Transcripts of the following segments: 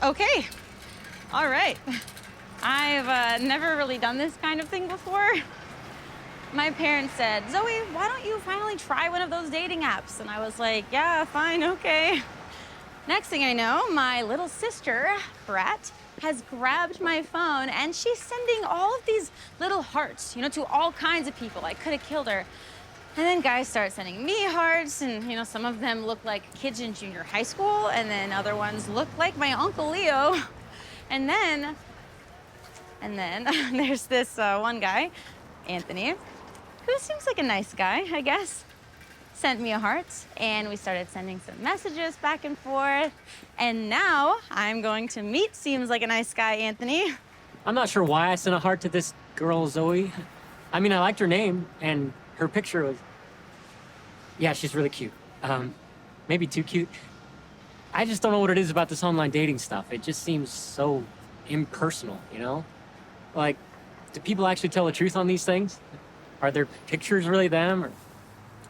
Okay. All right. I've never really done this kind of thing before. My parents said, Zoe, why don't you finally try one of those dating apps? And I was like, yeah, fine, okay. Next thing I know, my little sister, Brat, has grabbed my phone and she's sending all of these little hearts, to all kinds of people. I could have killed her. And then guys start sending me hearts, and some of them look like kids in junior high school, and then other ones look like my Uncle Leo. And then there's this one guy, Anthony, who seems like a nice guy, I guess. Sent me a heart, and we started sending some messages back and forth. And now I'm going to meet seems like a nice guy, Anthony. I'm not sure why I sent a heart to this girl, Zoe. I mean, I liked her name, and her picture was... Yeah, she's really cute. Maybe too cute. I just don't know what it is about this online dating stuff. It just seems so impersonal, Like, do people actually tell the truth on these things? Are their pictures really them,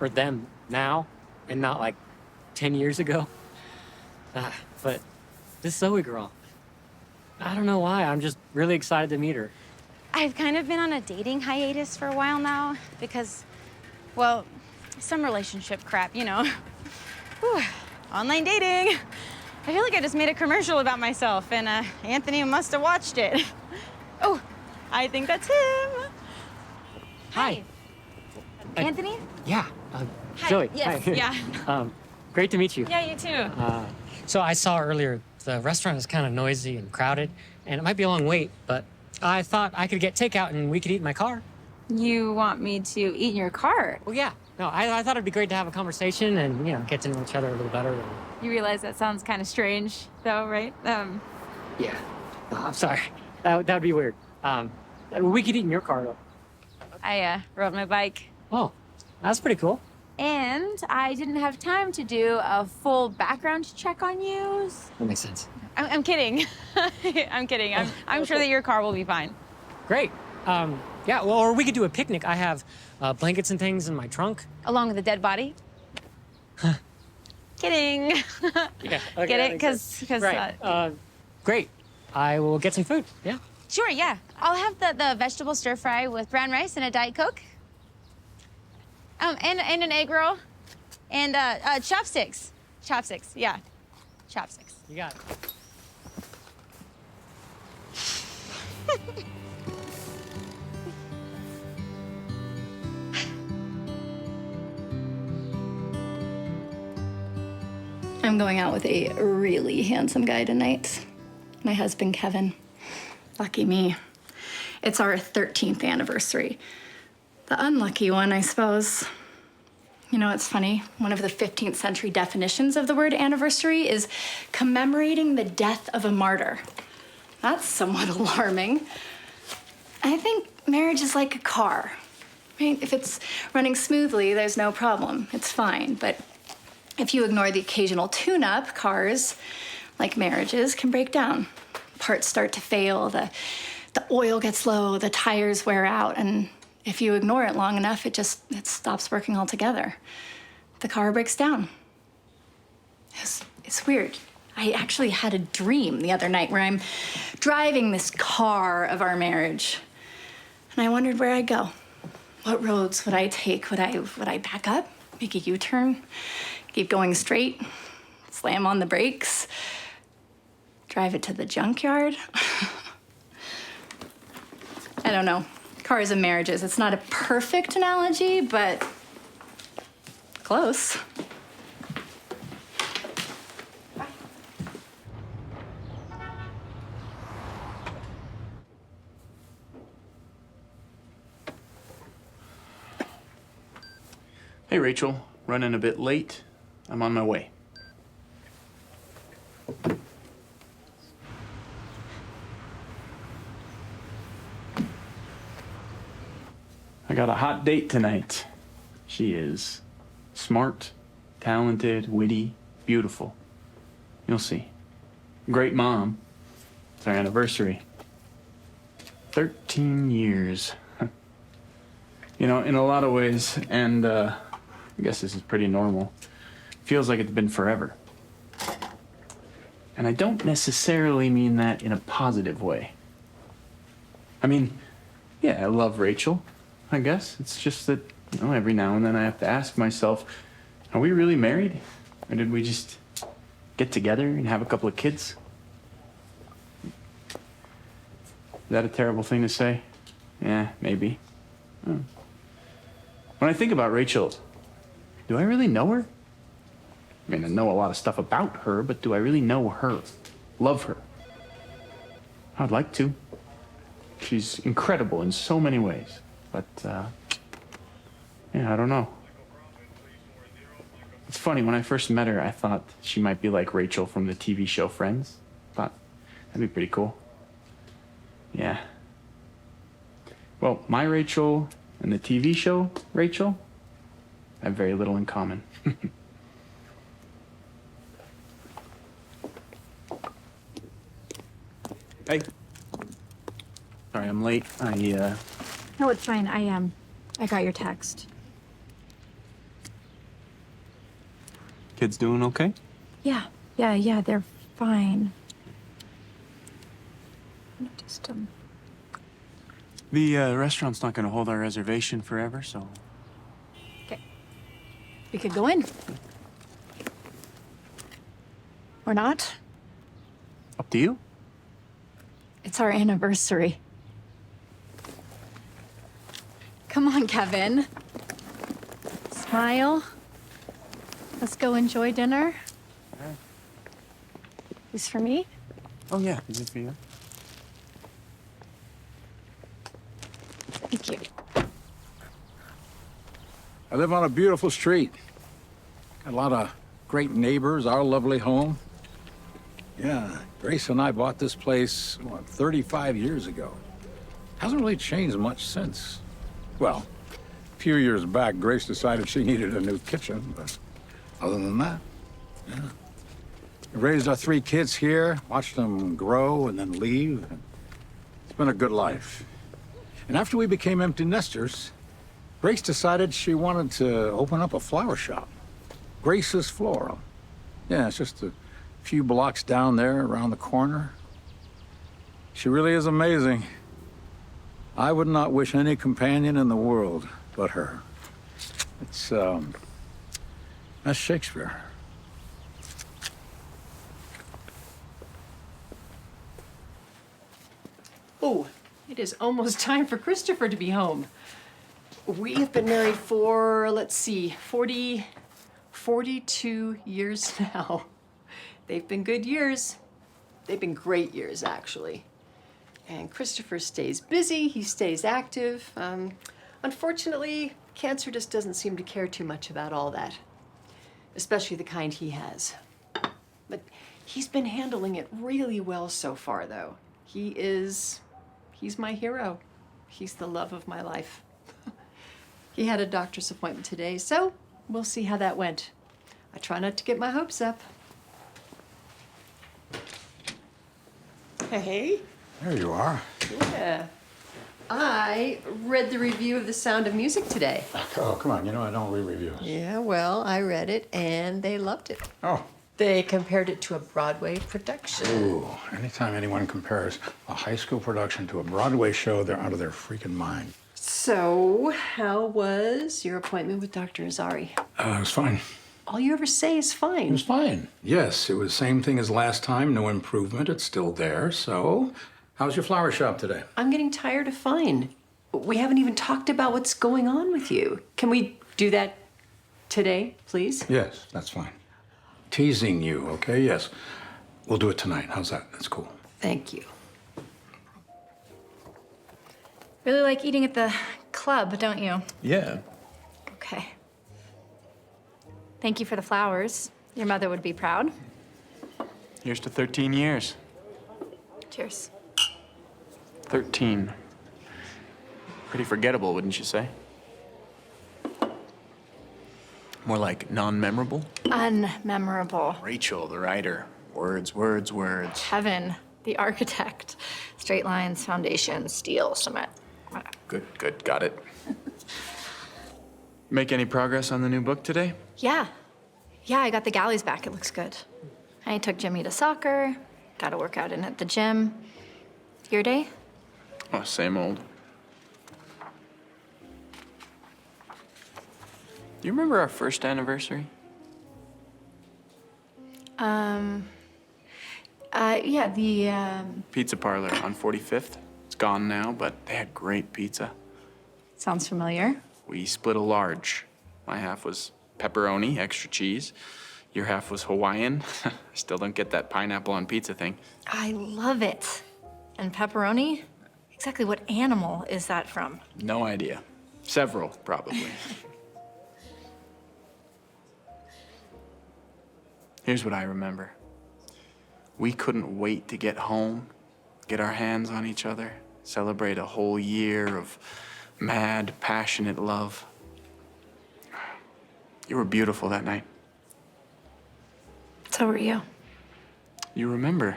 or them now, and not like 10 years ago? But this Zoe girl, I don't know why. I'm just really excited to meet her. I've kind of been on a dating hiatus for a while now because, well, some relationship crap, Whew. Online dating. I feel like I just made a commercial about myself, and Anthony must have watched it. Oh, I think that's him. Hi. Anthony? Yeah. Hi. Zoe. Yes, hi. yeah. Great to meet you. Yeah, you too. So I saw earlier the restaurant is kind of noisy and crowded, and it might be a long wait, but I thought I could get takeout and we could eat in my car. You want me to eat in your car? Well, yeah. No, I thought it'd be great to have a conversation and, get to know each other a little better. You realize that sounds kind of strange, though, right? Yeah. Oh, I'm sorry. That would be weird. We could eat in your car, though. I rode my bike. Oh, that's pretty cool. And I didn't have time to do a full background check on you. That makes sense. I'm kidding. I'm kidding. I'm sure that your car will be fine. Great. Yeah, well, or we could do a picnic. I have blankets and things in my trunk. Along with a dead body? Kidding. Yeah. Okay, Get it? Because right. Great. I will get some food. Yeah. Sure, yeah. I'll have the vegetable stir fry with brown rice and a Diet Coke. And an egg roll. And chopsticks. Chopsticks, yeah. Chopsticks. You got it. I'm going out with a really handsome guy tonight. My husband, Kevin. Lucky me. It's our 13th anniversary. The unlucky one, I suppose. It's funny. One of the 15th century definitions of the word anniversary is commemorating the death of a martyr. That's somewhat alarming. I think marriage is like a car, right? If it's running smoothly, there's no problem. It's fine. But if you ignore the occasional tune-up, cars, like marriages, can break down. Parts start to fail, the oil gets low, the tires wear out, and if you ignore it long enough, it stops working altogether. The car breaks down. It's weird. I actually had a dream the other night where I'm driving this car of our marriage, and I wondered where I'd go. What roads would I take? Would I back up, make a U-turn, keep going straight, slam on the brakes, drive it to the junkyard? I don't know. Cars and marriages. It's not a perfect analogy, but close. Hey, Rachel. Running a bit late. I'm on my way. I got a hot date tonight. She is smart, talented, witty, beautiful. You'll see. Great mom. It's our anniversary. 13 years. In a lot of ways, and I guess this is pretty normal. Feels like it's been forever. And I don't necessarily mean that in a positive way. I mean, yeah, I love Rachel, I guess. It's just that, every now and then I have to ask myself, are we really married? Or did we just get together and have a couple of kids? Is that a terrible thing to say? Yeah, maybe. When I think about Rachel, do I really know her? I mean, I know a lot of stuff about her, but do I really know her? Love her? I'd like to. She's incredible in so many ways. But, yeah, I don't know. It's funny, when I first met her, I thought she might be like Rachel from the TV show Friends. Thought that'd be pretty cool. Yeah. Well, my Rachel and the TV show Rachel have very little in common. Hey. Sorry, I'm late. No, it's fine. I got your text. Kids doing okay? Yeah, they're fine. Just, The restaurant's not gonna hold our reservation forever, so... okay. We could go in. Or not. Up to you. It's our anniversary. Come on, Kevin. Smile. Let's go enjoy dinner. Right. This for me? Oh, yeah. Is it for you? Thank you. I live on a beautiful street. Got a lot of great neighbors, our lovely home. Yeah, Grace and I bought this place, 35 years ago. Hasn't really changed much since. Well, a few years back, Grace decided she needed a new kitchen, but other than that, yeah. We raised our 3 kids here, watched them grow and then leave. It's been a good life. And after we became empty nesters, Grace decided she wanted to open up a flower shop. Grace's Floral. Yeah, it's just a few blocks down there around the corner. She really is amazing. I would not wish any companion in the world but her. It's, that's Shakespeare. Oh, it is almost time for Christopher to be home. We have been married for, let's see, 42 years now. They've been good years. They've been great years, actually. And Christopher stays busy, he stays active. Unfortunately, cancer just doesn't seem to care too much about all that, especially the kind he has. But he's been handling it really well so far, though. He's my hero. He's the love of my life. He had a doctor's appointment today, so we'll see how that went. I try not to get my hopes up. Hey. There you are. Yeah. I read the review of The Sound of Music today. Oh, come on, I don't read reviews. Yeah, well, I read it and they loved it. Oh. They compared it to a Broadway production. Ooh, anytime anyone compares a high school production to a Broadway show, they're out of their freaking mind. So, how was your appointment with Dr. Azari? It was fine. All you ever say is It fine. was fine. Yes, it was the same thing as last time, no improvement. It's still there, so how's your flower shop today? I'm getting tired of fine. We haven't even talked about what's going on with you. Can we do that today, please? Yes, that's fine. Teasing you, okay? Yes. We'll do it tonight. How's that? That's cool. Thank you. Really like eating at the club, don't you? Yeah. Okay. Thank you for the flowers. Your mother would be proud. Here's to 13 years. Cheers. 13. Pretty forgettable, wouldn't you say? More like non-memorable? Unmemorable. Rachel, the writer. Words, words, words. Kevin, the architect. Straight lines, foundation, steel, cement. Good, good, got it. Make any progress on the new book today? Yeah. Yeah, I got the galleys back. It looks good. I took Jimmy to soccer, got a workout in at the gym. Your day? Oh, same old. Do you remember our first anniversary? Yeah, the, Pizza parlor on 45th. It's gone now, but they had great pizza. sounds familiar. We split a large. My half was pepperoni, extra cheese. Your half was Hawaiian. I still don't get that pineapple on pizza thing. I love it. And pepperoni? Exactly what animal is that from? No idea. Several, probably. Here's what I remember. We couldn't wait to get home, get our hands on each other, celebrate a whole year of mad, passionate love. You were beautiful that night. So were you. You remember.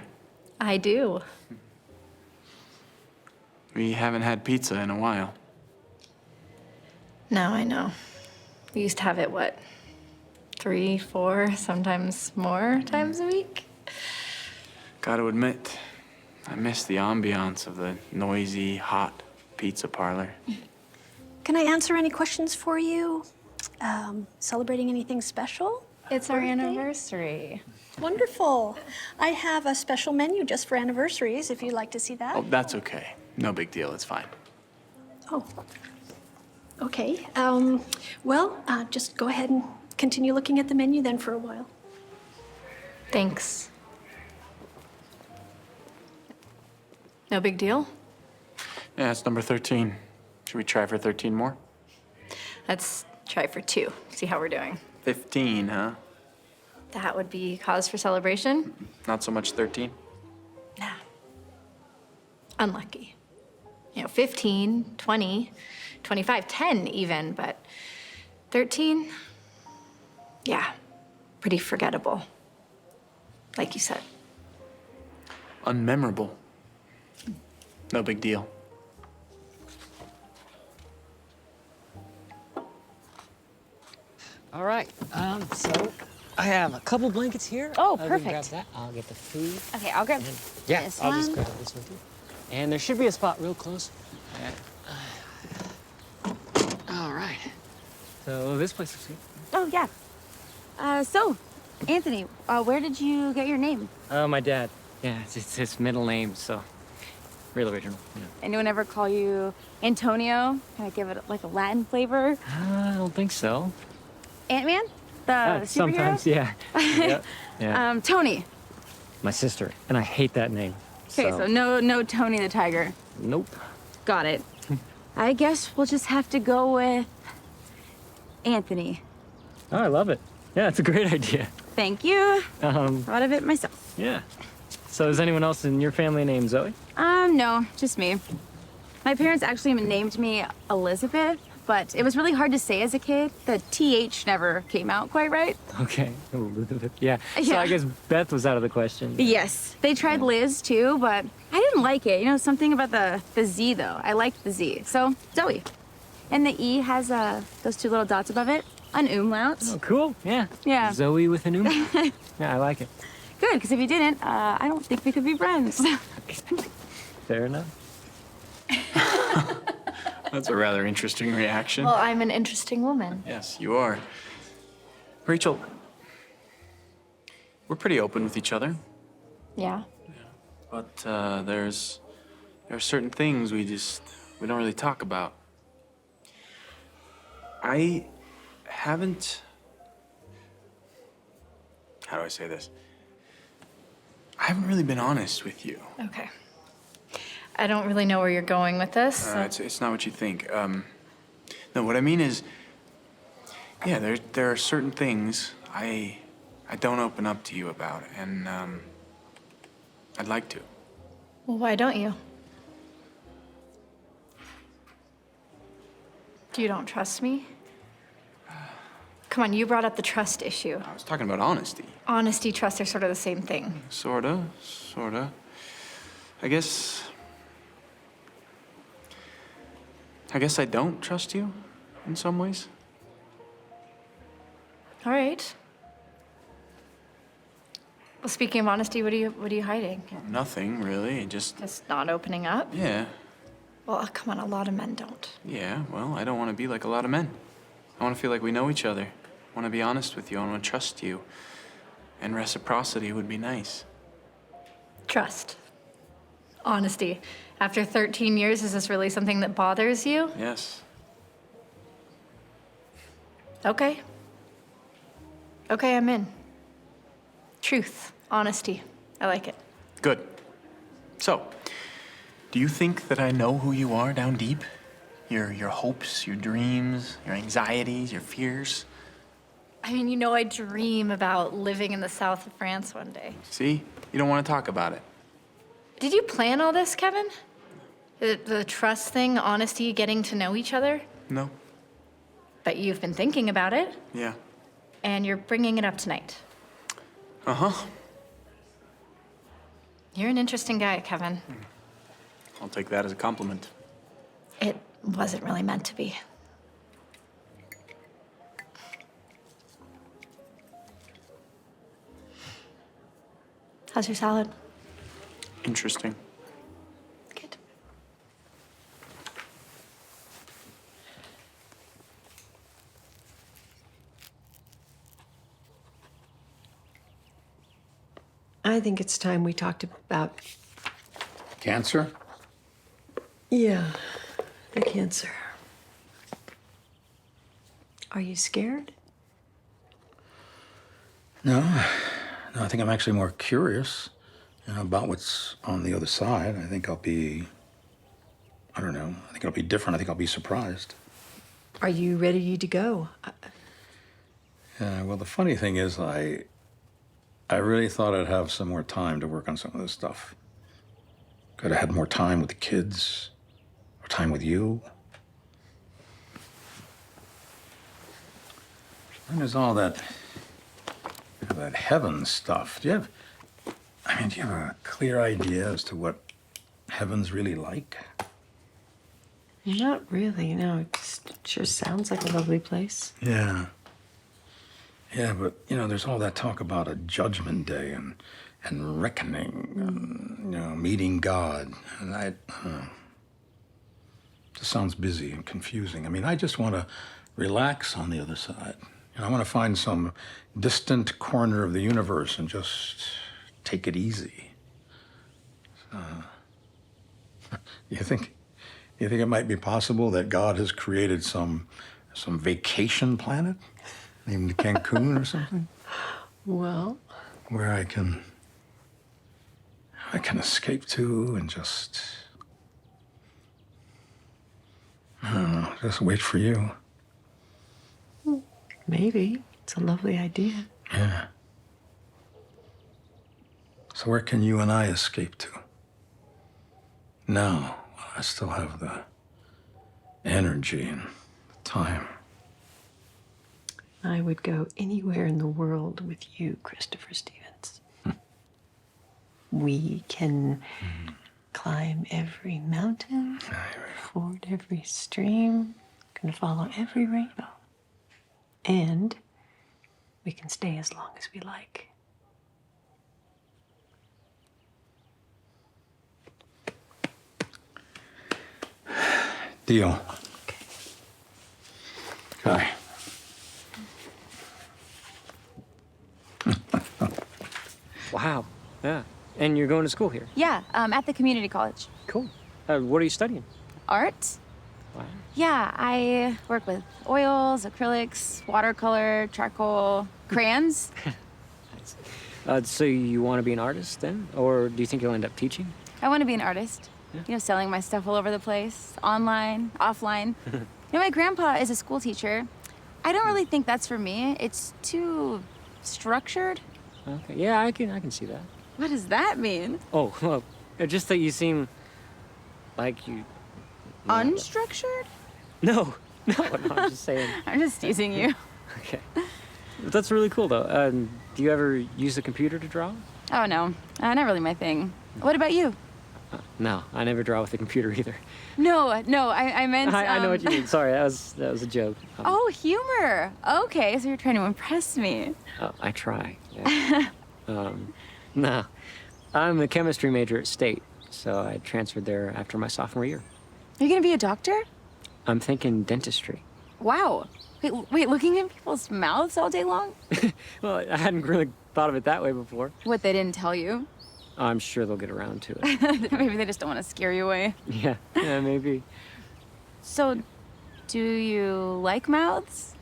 I do. We haven't had pizza in a while. No, I know. We used to have it, what, 3, 4, sometimes more times a week? Gotta admit, I miss the ambiance of the noisy, hot pizza parlor. Can I answer any questions for you? Celebrating anything special? It's our anniversary. Wonderful. I have a special menu just for anniversaries, if you'd like to see that. Oh, that's okay. No big deal, it's fine. Oh, okay. Just go ahead and continue looking at the menu then for a while. Thanks. No big deal? Yeah, it's number 13. Should we try for 13 more? Let's try for 2, see how we're doing. 15, huh? That would be cause for celebration? Not so much 13? Nah. Unlucky. 15, 20, 25, 10 even, but 13? Yeah, pretty forgettable. Like you said. Unmemorable. No big deal. All right. So I have a couple blankets here. Oh, You can perfect. grab that. I'll get the food. Okay, I'll grab And yeah, this I'll just one. grab this one too. And there should be a spot real close. All right. So this place is sweet. Oh, yeah. So, Anthony, where did you get your name? My dad. Yeah, it's his middle name, so real original. Yeah. Anyone ever call you Antonio? Kind of give it like a Latin flavor? I don't think so. Ant-Man? The superhero? Sometimes, yeah. Yeah. Tony. My sister, and I hate that name. Okay, so no Tony the Tiger. Nope. Got it. I guess we'll just have to go with Anthony. Oh, I love it. Yeah, it's a great idea. Thank you. Thought of it myself. Yeah. So is anyone else in your family named Zoe? No, just me. My parents actually named me Elizabeth, but it was really hard to say as a kid. The TH never came out quite right. Okay. Elizabeth. Yeah. So Yeah. I guess Beth was out of the question. Yes, they tried Liz too, but I didn't like it. Something about the Z though. I liked the Z. So Zoe. And the E has those 2 little dots above it, an umlaut. Oh, cool. Yeah. Yeah. Zoe with an umlaut. Yeah, I like it. Good, because if you didn't, I don't think we could be friends. Fair enough. That's a rather interesting reaction. Well, I'm an interesting woman. Yes, you are. Rachel, we're pretty open with each other, Yeah. but there are certain things we don't really talk about. I haven't. How do I say this? I haven't really been honest with you. Okay. I don't really know where you're going with this. It's not what you think. No, what I mean is, yeah, there are certain things I don't open up to you about, and I'd like to. Well, why don't you? You don't trust me? Come on, you brought up the trust issue. I was talking about honesty. Honesty, trust are sort of the same thing. Sorta. I guess I don't trust you in some ways. All right. Well, speaking of honesty, what are you hiding? Nothing, really. Just Not opening up? yeah. Well, come on, a lot of men don't. Yeah, well, I don't want to be like a lot of men. I want to feel like we know each other. I want to be honest with you. I want to trust you. And reciprocity would be nice. Trust. Honesty. After 13 years, is this really something that bothers you? Yes. Okay. Okay, I'm in. Truth. Honesty. I like it. Good. So, do you think that I know who you are down deep? Your hopes, your dreams, your anxieties, your fears? I mean, you know I dream about living in the south of France one day. See? You don't want to talk about it. Did you plan all this, Kevin? The trust thing, honesty, getting to know each other? No? But you've been thinking about it, Yeah. and you're bringing it up tonight. Uh-huh. You're an interesting guy, Kevin. I'll take that as a compliment. It wasn't really meant to be. How's your salad? Interesting. Good. I think it's time we talked about, Cancer? yeah, the cancer. Are you scared? No, I think I'm actually more curious, about what's on the other side. I think I don't know. I think it'll be different. I think I'll be surprised. Are you ready to go? Well, the funny thing is, I really thought I'd have some more time to work on some of this stuff. Could have had more time with the kids, or time with you. And there's all that heaven stuff. Do you have a clear idea as to what heaven's really like? Not really, no. It just sure sounds like a lovely place. Yeah. Yeah, but, there's all that talk about a judgment day and reckoning, and, meeting God. And it just sounds busy and confusing. I just want to relax on the other side. I want to find some distant corner of the universe and just take it easy. You think it might be possible that God has created some vacation planet named Cancun or something? Well, Where I can escape to and just, I don't know, just wait for you. maybe. It's a lovely idea. Yeah. So where can you and I escape to? Now, I still have the energy and the time. I would go anywhere in the world with you, Christopher Stevens. We can climb every mountain, ford every stream, can follow every rainbow. And we can stay as long as we like. Deal. Okay. Wow. Yeah. And you're going to school here? Yeah, at the community college. Cool. What are you studying? Art? Wow. Yeah, I work with oils, acrylics, watercolor, charcoal, crayons. So you want to be an artist then? Or do you think you'll end up teaching? I want to be an artist. Yeah. Selling my stuff all over the place, online, offline. My grandpa is a school teacher. I don't really think that's for me. It's too structured. Okay. Yeah, I can see that. What does that mean? Oh, well, just that you seem like you... Unstructured? No, I'm just saying. I'm just teasing you. Okay. That's really cool, though. Do you ever use a computer to draw? Oh, no. Not really my thing. What about you? No, I never draw with a computer either. No, I meant... I know what you mean. Sorry, that was a joke. Oh, humor. Okay, so you're trying to impress me. I try. Yeah. No. I'm a chemistry major at State, so I transferred there after my sophomore year. Are you gonna be a doctor? I'm thinking dentistry. Wow. Wait, looking in people's mouths all day long? Well, I hadn't really thought of it that way before. What, they didn't tell you? I'm sure they'll get around to it. Maybe they just don't want to scare you away. Yeah, maybe. So, do you like mouths?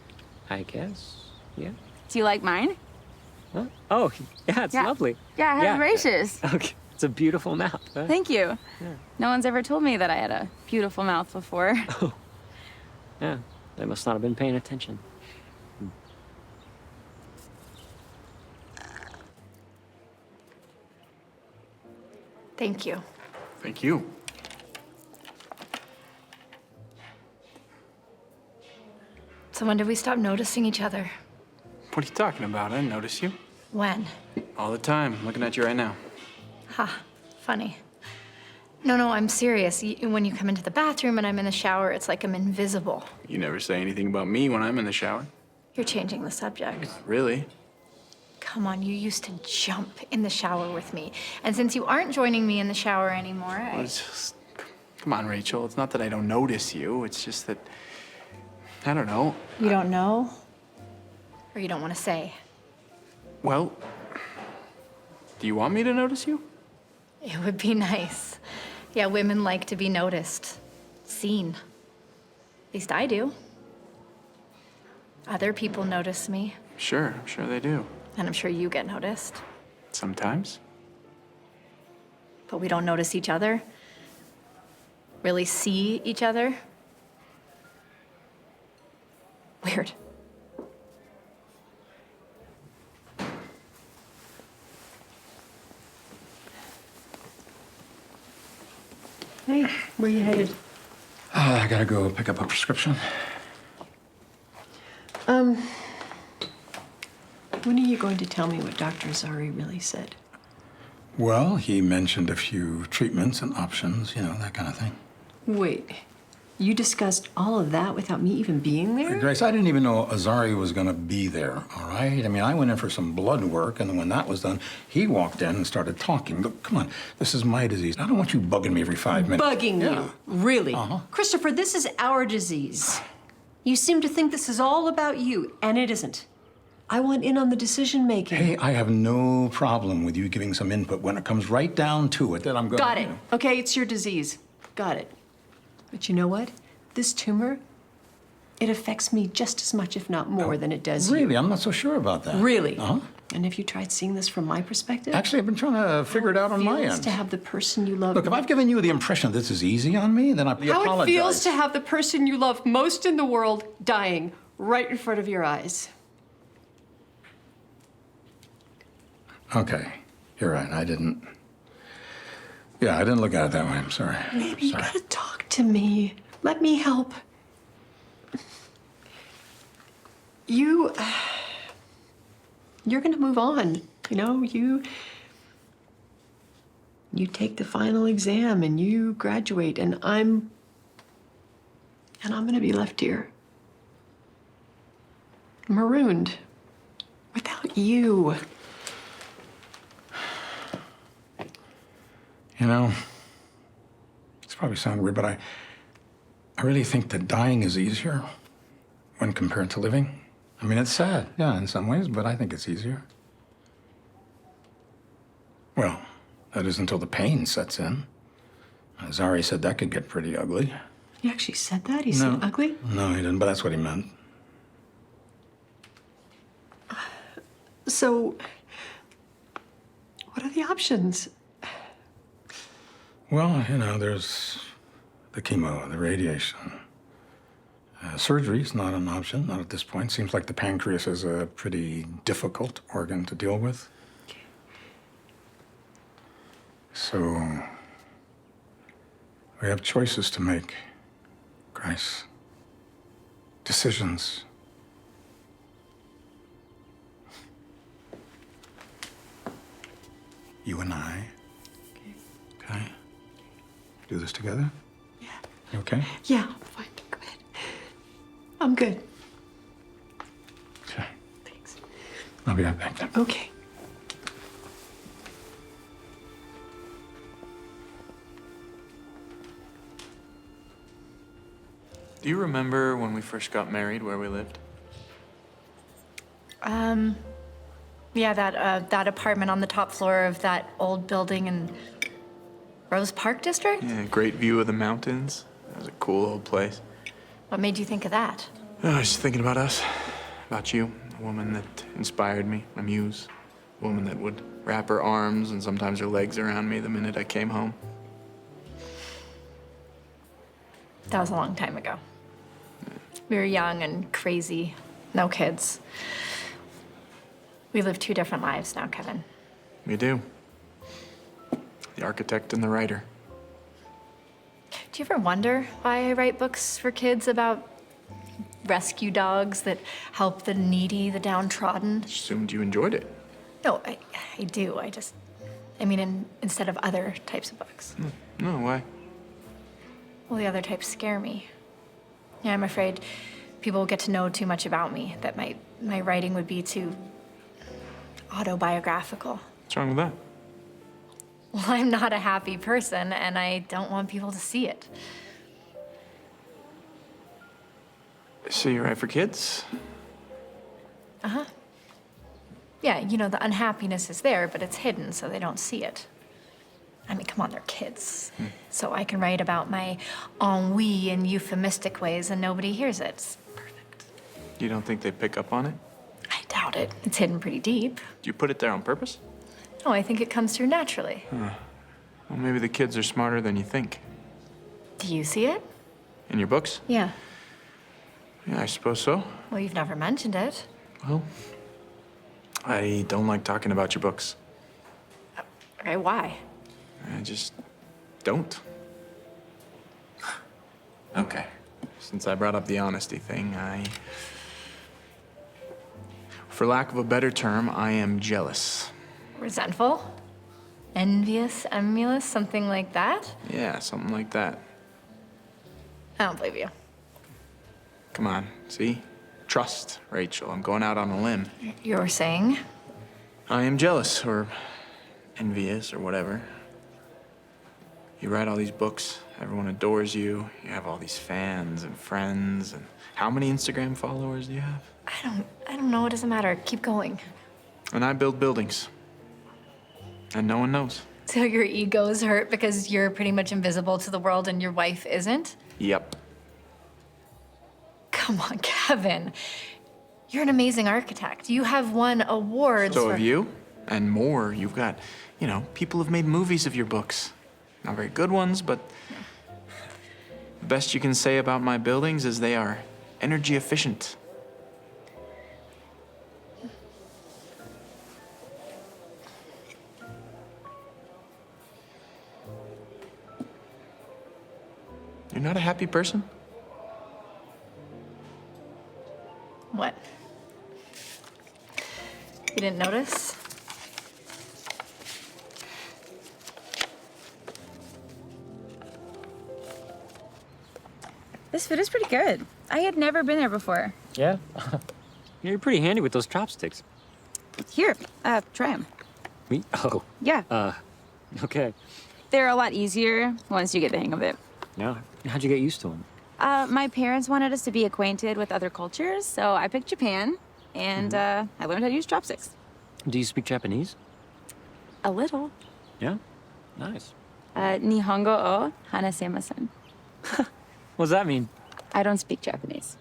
I guess, yeah. Do you like mine? Huh? Oh, yeah, it's lovely. Yeah, how gracious. Okay, it's a beautiful mouth. Huh? Thank you. Yeah. No one's ever told me that I had a beautiful mouth before. Oh, yeah, they must not have been paying attention. Thank you. Thank you. So when did we stop noticing each other? What are you talking about? I didn't notice you. When? All the time. Looking at you right now. Ha, funny. No, I'm serious. When you come into the bathroom and I'm in the shower, it's like I'm invisible. You never say anything about me when I'm in the shower. You're changing the subject. Really? Come on, you used to jump in the shower with me. And since you aren't joining me in the shower anymore, Well, it's just... Come on, Rachel. It's not that I don't notice you. It's just that... I don't know. You don't know? Or you don't want to say? Well... Do you want me to notice you? It would be nice. Yeah, women like to be noticed, seen. At least I do. Other people notice me, Sure, I'm sure they do. and I'm sure you get noticed. Sometimes. But we don't notice each other, really see each other. Weird. Hey, where you headed? I gotta go pick up a prescription. When are you going to tell me what Dr. Zari really said? Well, he mentioned a few treatments and options, that kind of thing. Wait, you discussed all of that without me even being there? Grace, I didn't even know Azari was gonna be there, all right? I mean, I went in for some blood work, and then when that was done, he walked in and started talking. Look, come on, this is my disease. I don't want you bugging me every 5 minutes. Bugging you? Really? Christopher, this is our disease. You seem to think this is all about you, and it isn't. I want in on the decision making. Hey, I have no problem with you giving some input when it comes right down to it that I'm going to... Got it. Okay, it's your disease. Got it. But you know what? This tumor, it affects me just as much, if not more, than it does you. Really? I'm not so sure about that. Really? Uh-huh. And have you tried seeing this from my perspective? Actually, I've been trying to figure it out on my Feels end. to have the person you love. Look, if I've given you the impression that this is easy on me, then I apologize. How it feels to have the person you love most in the world dying right in front of your eyes. Okay, you're right. I didn't look at it that way. I'm sorry. Maybe you Sorry. gotta talk to me. Let me help. You're gonna move on. You take the final exam and you graduate, and I'm gonna be left here. Marooned. Without you. It's probably sound weird, but I really think that dying is easier when compared to living. I mean, it's sad, yeah, in some ways, but I think it's easier. Well, that is until the pain sets in. Zari said that could get pretty ugly. He actually said that? He said ugly? No, he didn't, but that's what he meant. So, what are the options? Well, there's the chemo, the radiation. Surgery's not an option, not at this point. Seems like the pancreas is a pretty difficult organ to deal with. So, we have choices to make, Grace. Decisions. You and I. Okay? Do this together? Yeah. You okay? Yeah, I'm fine. Go ahead. I'm good. Okay. Thanks. I'll be right back then. Okay. Do you remember when we first got married, where we lived? Yeah, that apartment on the top floor of that old building in Rose Park District? Yeah, great view of the mountains. It was a cool old place. What made you think of that? I was just thinking about us, about you, a woman that inspired me, my muse, a woman that would wrap her arms and sometimes her legs around me the minute I came home. That was a long time ago. We were young and crazy, no kids. We live two different lives now, Kevin. We do. The architect and the writer. Do you ever wonder why I write books for kids about rescue dogs that help the needy, the downtrodden? Assumed you enjoyed it. No, I do. I mean, instead of other types of books. No, why? Well, the other types scare me. Yeah, I'm afraid people will get to know too much about me, that my writing would be too autobiographical. What's wrong with that? Well, I'm not a happy person, and I don't want people to see it. So you write for kids? Uh-huh. Yeah, you know, the unhappiness is there, but it's hidden, so they don't see it. I mean, come on, they're kids. So I can write about my ennui in euphemistic ways, and nobody hears it. It's perfect. You don't think they pick up on it? I doubt it. It's hidden pretty deep. Do you put it there on purpose? Oh, I think it comes through naturally. Well, maybe the kids are smarter than you think. Do you see it? In your books? Yeah. Yeah, I suppose so. Well, you've never mentioned it. Well, I don't like talking about your books. Okay, why? I just don't. Okay. Since I brought up the honesty thing, for lack of a better term, I am jealous. Resentful? Envious? Emulous? Something like that? Yeah, something like that. I don't believe you. Come on, see? Trust, Rachel. I'm going out on a limb. You're saying? I am jealous, or envious, or whatever. You write all these books, everyone adores you, you have all these fans and friends, and how many Instagram followers do you have? I don't know. It doesn't matter. Keep going. And I build buildings. And no one knows. So your ego's hurt because you're pretty much invisible to the world and your wife isn't? Yep. Come on, Kevin. You're an amazing architect. You have won awards So for... have you, and more. You've got, people have made movies of your books. Not very good ones, but the best you can say about my buildings is they are energy efficient. You're not a happy person? What? You didn't notice? This food is pretty good. I had never been there before. Yeah? You're pretty handy with those chopsticks. Here, try them. Me? Oh. Yeah. Okay. They're a lot easier once you get the hang of it. Yeah. How'd you get used to them? My parents wanted us to be acquainted with other cultures, so I picked Japan, and I learned how to use chopsticks. Do you speak Japanese? A little. Yeah? Nice. Nihongo o hanasemasen. What does that mean? I don't speak Japanese.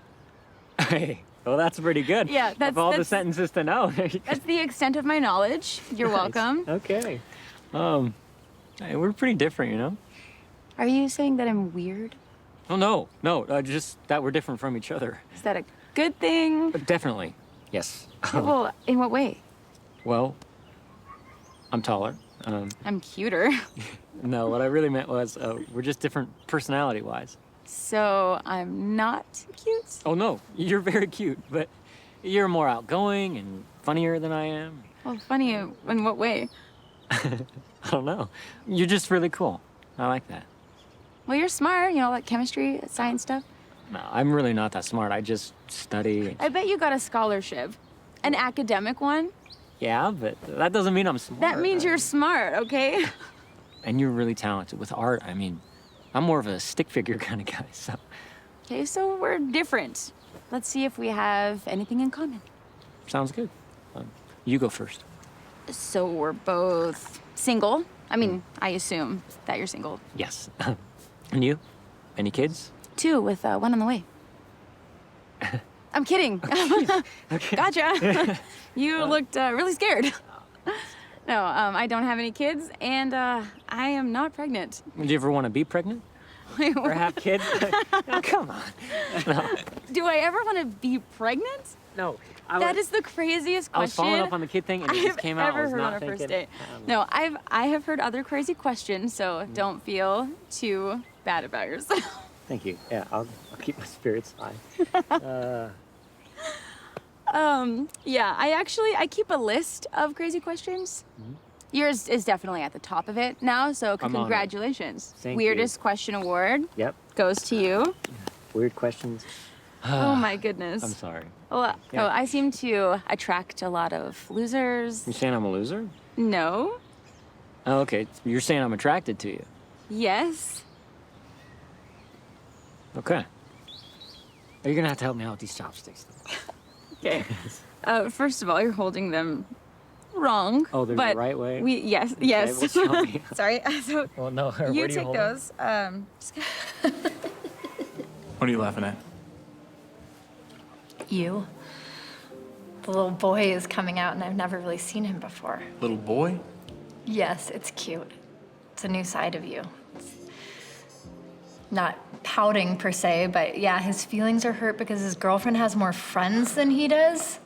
Hey, well, that's pretty good. Yeah, Of all the sentences to know. That's the extent of my knowledge. You're welcome. Okay. Hey, we're pretty different, you know? Are you saying that I'm weird? Oh, no, just that we're different from each other. Is that a good thing? Definitely, yes. Well, in what way? Well, I'm taller. I'm cuter. No, what I really meant was we're just different personality-wise. So I'm not cute? Oh, no, you're very cute, but you're more outgoing and funnier than I am. Well, funny in what way? I don't know. You're just really cool. I like that. Well, you're smart, like chemistry, science stuff. No, I'm really not that smart. I just study. I bet you got a scholarship. An academic one? Yeah, but that doesn't mean I'm smart. That means you're smart, okay? And you're really talented with art. I mean, I'm more of a stick figure kind of guy, so Okay, so we're different. Let's see if we have anything in common. Sounds good. You go first. So we're both single. I mean, I assume that you're single. Yes. And you? Any kids? 2 with one on the way. I'm kidding. Okay. Gotcha. You looked really scared. No, I don't have any kids, and I am not pregnant. Do you ever want to be pregnant? Or have kids? No, come on. No. Do I ever want to be pregnant? No. That is the craziest question I was following up on the kid thing, and it just came out. I ever was heard not on a thinking. first date. No, I have heard other crazy questions, so don't feel too bad about yourself. Thank you. Yeah, I'll keep my spirits high. Yeah, I keep a list of crazy questions. Yours is definitely at the top of it now, so I'm on it. congratulations. Thank Weirdest question award Yep. goes to you. Weird questions. Oh my goodness. I'm sorry. Well, Yeah. oh, I seem to attract a lot of losers. You saying I'm a loser? No. Oh, okay. You're saying I'm attracted to you. Yes. Okay. Are you gonna have to help me out with these chopsticks? Okay. First of all, you're holding them wrong. Oh, they're but the right way? Yes. Okay, well, show me. Sorry. So Well, no. Where you do take hold them? those. Just What are you laughing at? You. The little boy is coming out, and I've never really seen him before. Little boy? Yes, it's cute. It's a new side of you. It's not pouting per se, but yeah, his feelings are hurt because his girlfriend has more friends than he does.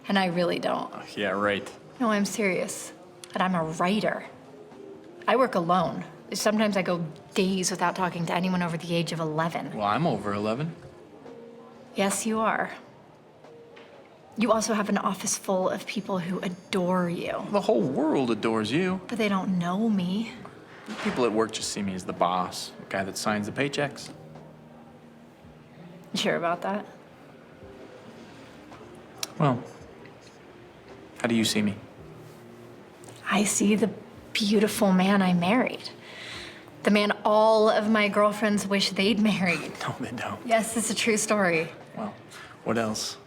And I really don't. Yeah, right. No, I'm serious. And I'm a writer. I work alone. Sometimes I go days without talking to anyone over the age of 11. Well, I'm over 11. Yes, you are. You also have an office full of people who adore you, The whole world adores you. but they don't know me. People at work just see me as the boss, the guy that signs the paychecks. You sure about that? Well, how do you see me? I see the beautiful man I married. The man all of my girlfriends wish they'd married. No, they don't. Yes, it's a true story. Well, what else?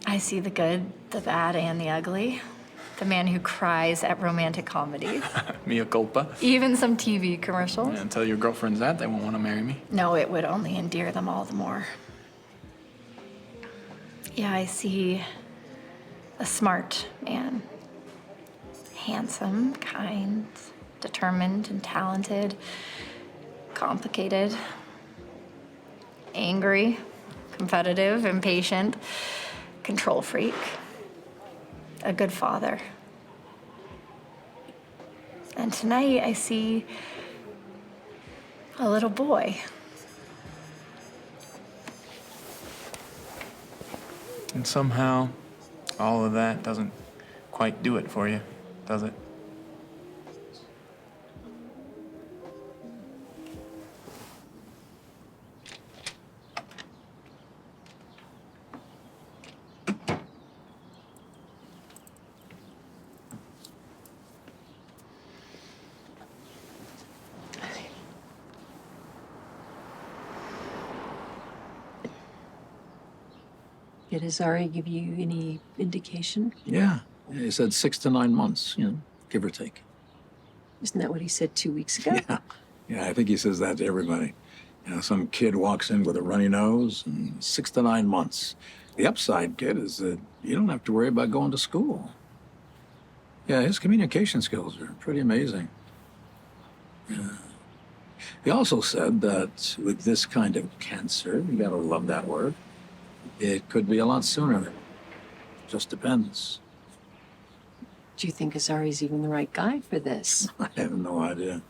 I see the good, the bad, and the ugly. The man who cries at romantic comedies. Mea culpa. Even some TV commercials. And tell your girlfriends that, they won't want to marry me. No, it would only endear them all the more. Yeah, I see a smart man. Handsome, kind, determined, and talented. Complicated. Angry, competitive, impatient, control freak. A good father. And tonight I see a little boy. And somehow, all of that doesn't quite do it for you, does it? Did Azari give you any indication? Yeah. He said 6 to 9 months, give or take. Isn't that what he said 2 weeks ago? Yeah. Yeah, I think he says that to everybody. Some kid walks in with a runny nose and 6 to 9 months. The upside, kid, is that you don't have to worry about going to school. Yeah, his communication skills are pretty amazing. Yeah. He also said that with this kind of cancer, you gotta love that word, it could be a lot sooner. Just depends. Do you think Azari's even the right guy for this? I have no idea.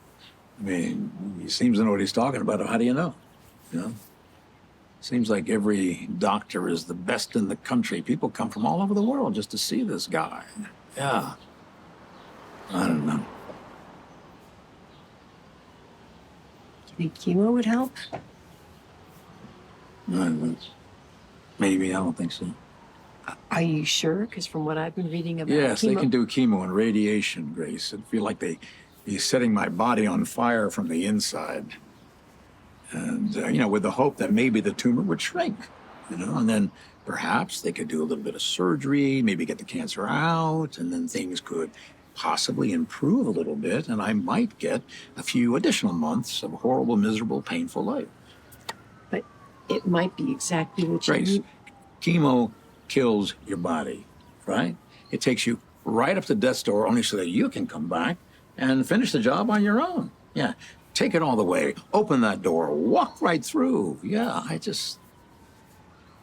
I mean, he seems to know what he's talking about. How do you know? Seems like every doctor is the best in the country. People come from all over the world just to see this guy. Yeah. I don't know. Do you think chemo would help? I don't know. Maybe, I don't think so. Are you sure? Because from what I've been reading about Yes, chemo... they can do chemo and radiation, Grace. I feel like they're setting my body on fire from the inside. And, with the hope that maybe the tumor would shrink, and then perhaps they could do a little bit of surgery, maybe get the cancer out, and then things could possibly improve a little bit, and I might get a few additional months of a horrible, miserable, painful life. But it might be exactly what you Grace, need. chemo kills your body, right? It takes you right up to death's door only so that you can come back and finish the job on your own. Yeah, take it all the way. Open that door, walk right through. Yeah,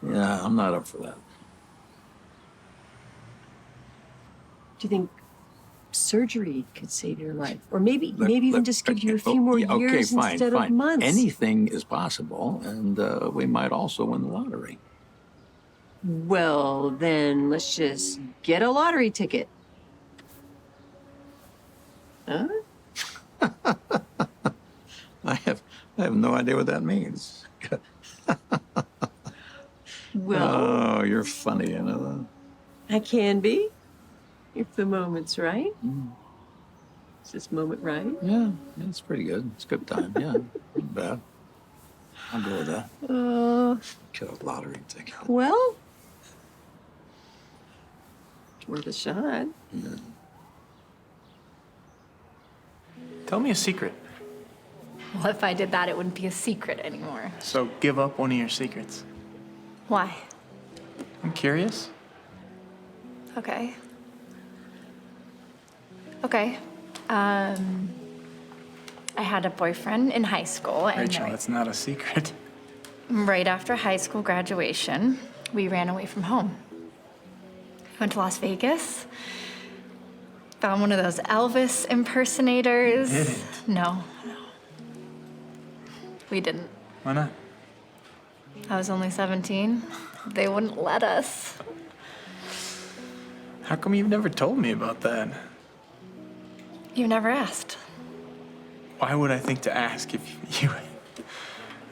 I'm not up for that. Do you think surgery could save your life? Or maybe even just give you a few more years instead of months? Anything is possible, and we might also win the lottery. Well, then let's just get a lottery ticket. Huh? I have no idea what that means. Well, Oh, you're funny, you know that. I can be, if the moment's right. Is this moment right? Yeah, it's pretty good. It's a good time. Yeah, not bad. I'll go with that. Get a lottery ticket. Well, worth a shot. Tell me a secret. Well, if I did that, it wouldn't be a secret anymore. So give up one of your secrets. Why? I'm curious. Okay. Okay. I had a boyfriend in high school, and Rachel, that's not a secret. right after high school graduation, we ran away from home. Went to Las Vegas. Found one of those Elvis impersonators. No. We didn't. Why not? I was only 17. They wouldn't let us. How come you've never told me about that? You never asked. Why would I think to ask if you...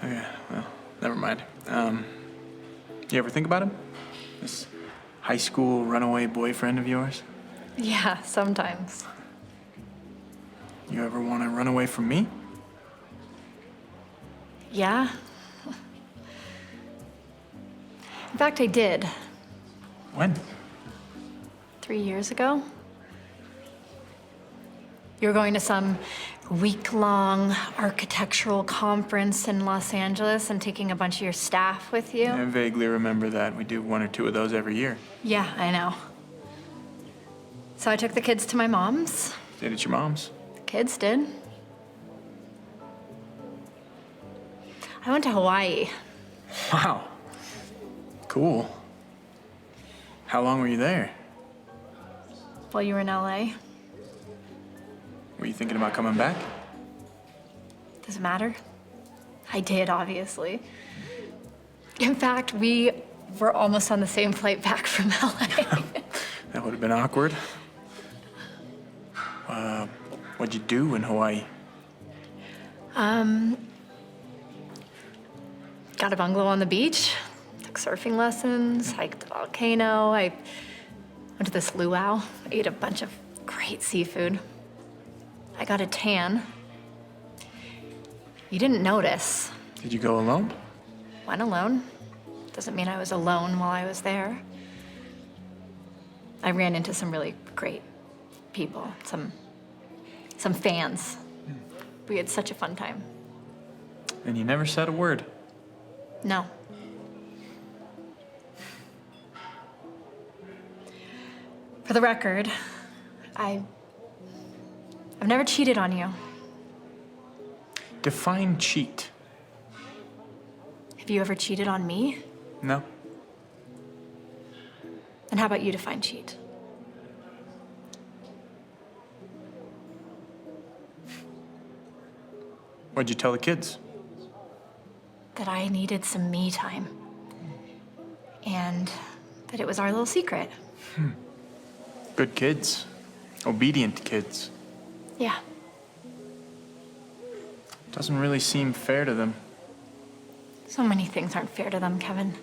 Okay, well, never mind. You ever think about him? This high school runaway boyfriend of yours? Yeah, sometimes. You ever want to run away from me? Yeah. In fact, I did. When? 3 years ago. You were going to some week-long architectural conference in Los Angeles and taking a bunch of your staff with you. I vaguely remember that. We do 1 or 2 of those every year. Yeah, I know. So I took the kids to my mom's. Stayed at your mom's? The kids did. I went to Hawaii. Wow. Cool. How long were you there? While you were in LA. Were you thinking about coming back? Does it matter? I did, obviously. In fact, we were almost on the same flight back from LA. That would have been awkward. What'd you do in Hawaii? Got a bungalow on the beach, took surfing lessons, hiked the volcano. I went to this luau, ate a bunch of great seafood. I got a tan. You didn't notice. Did you go alone? Went alone. Doesn't mean I was alone while I was there. I ran into some really great people, some fans. We had such a fun time. And you never said a word. No. For the record, I've never cheated on you. Define cheat. Have you ever cheated on me? No? Then how about you define cheat? What'd you tell the kids? That I needed some me time. And that it was our little secret. Good kids. Obedient kids. Yeah. Doesn't really seem fair to them. So many things aren't fair to them, Kevin.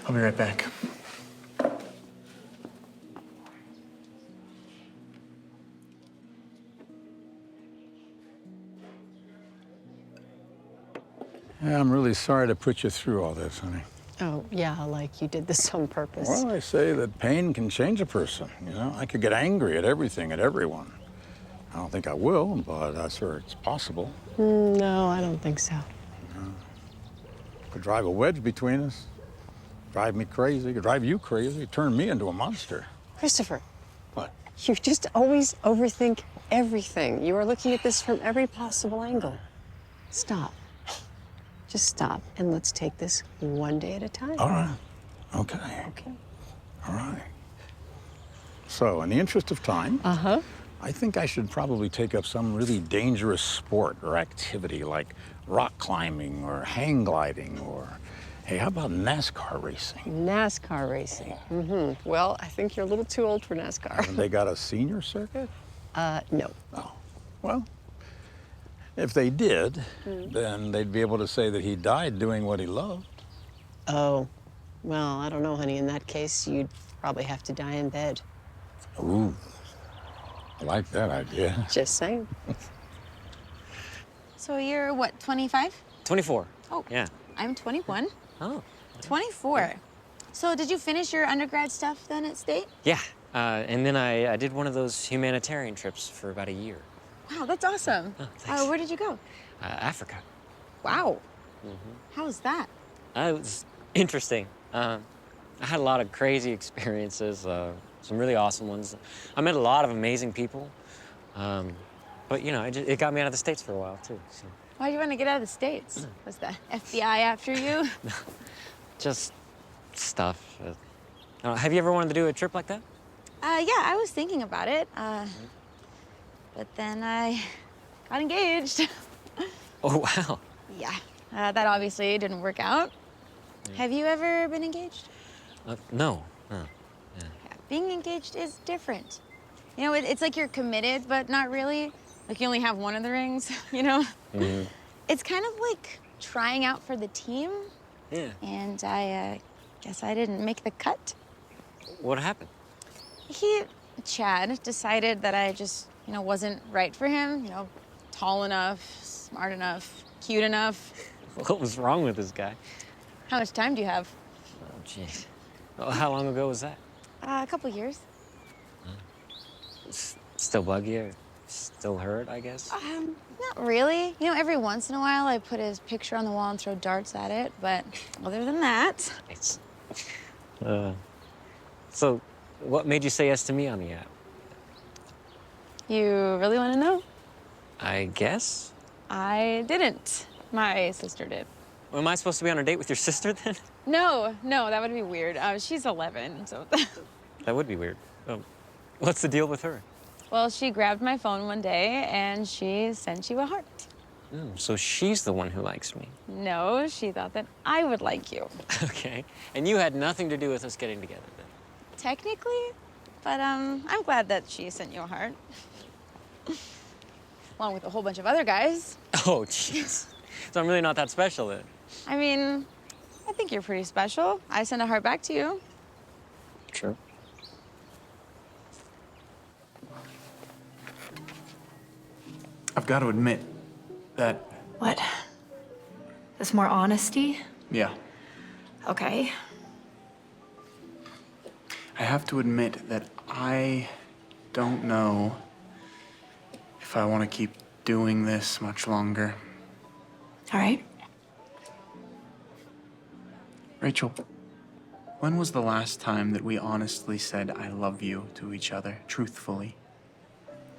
I'll be right back. Yeah, I'm really sorry to put you through all this, honey. Oh, yeah, like you did this on purpose. Well, I say that pain can change a person, you know? I could get angry at everything, at everyone. I don't think I will, but I'm sure it's possible. No, I don't think so. Could drive a wedge between us. Drive me crazy, could drive you crazy, turn me into a monster. Christopher, What? you just always overthink everything. You are looking at this from every possible angle. Stop. Just stop and let's take this one day at a time. All right. Okay. Okay. All right. So, in the interest of time, I think I should probably take up some really dangerous sport or activity like rock climbing or hang gliding or, hey, how about NASCAR racing? NASCAR racing. Well, I think you're a little too old for NASCAR. Haven't they got a senior circuit? No. Oh, well, if they did, then they'd be able to say that he died doing what he loved. Oh, well, I don't know, honey. In that case, you'd probably have to die in bed. Ooh, I like that idea. Just saying. So you're what, 25? 24. Oh. Yeah. I'm 21. Oh. 24. So did you finish your undergrad stuff then at State? Yeah. And then I did one of those humanitarian trips for about a year. Wow, that's awesome. Oh, thanks. Where did you go? Africa. Wow. How was that? It was interesting. I had a lot of crazy experiences, some really awesome ones. I met a lot of amazing people. But, you know, it got me out of the States for a while, too. So. Why'd you want to get out of the States? Was the FBI after you? Just stuff. Have you ever wanted to do a trip like that? Yeah, I was thinking about it. But then I got engaged. Oh, wow. Yeah, that obviously didn't work out. Have you ever been engaged? No. Yeah, being engaged is different. You know, it's like you're committed, but not really. Like you only have one of the rings, you know? It's kind of like trying out for the team. Yeah. And I guess I didn't make the cut. What happened? Chad, decided that I just, you know, wasn't right for him. You know, tall enough, smart enough, cute enough. What was wrong with this guy? How much time do you have? Oh, jeez. Well, how long ago was that? A couple years. Still bug you? Still hurt, I guess? Not really. You know, every once in a while I put his picture on the wall and throw darts at it, but other than that. It's... So, what made you say yes to me on the app? You really want to know? I guess? I didn't. My sister did. Well, am I supposed to be on a date with your sister, then? No, that would be weird. She's 11, so... That would be weird. What's the deal with her? Well, she grabbed my phone one day and she sent you a heart. So she's the one who likes me. No, she thought that I would like you. Okay. And you had nothing to do with us getting together, then? Technically, but I'm glad that she sent you a heart. Along with a whole bunch of other guys. Oh, jeez. So I'm really not that special, then? I mean, I think you're pretty special. I sent a heart back to you. True. I've got to admit that, What? There's more honesty? yeah, Okay. I have to admit that I don't know if I want to keep doing this much longer. All right. Rachel, when was the last time that we honestly said I love you to each other, truthfully?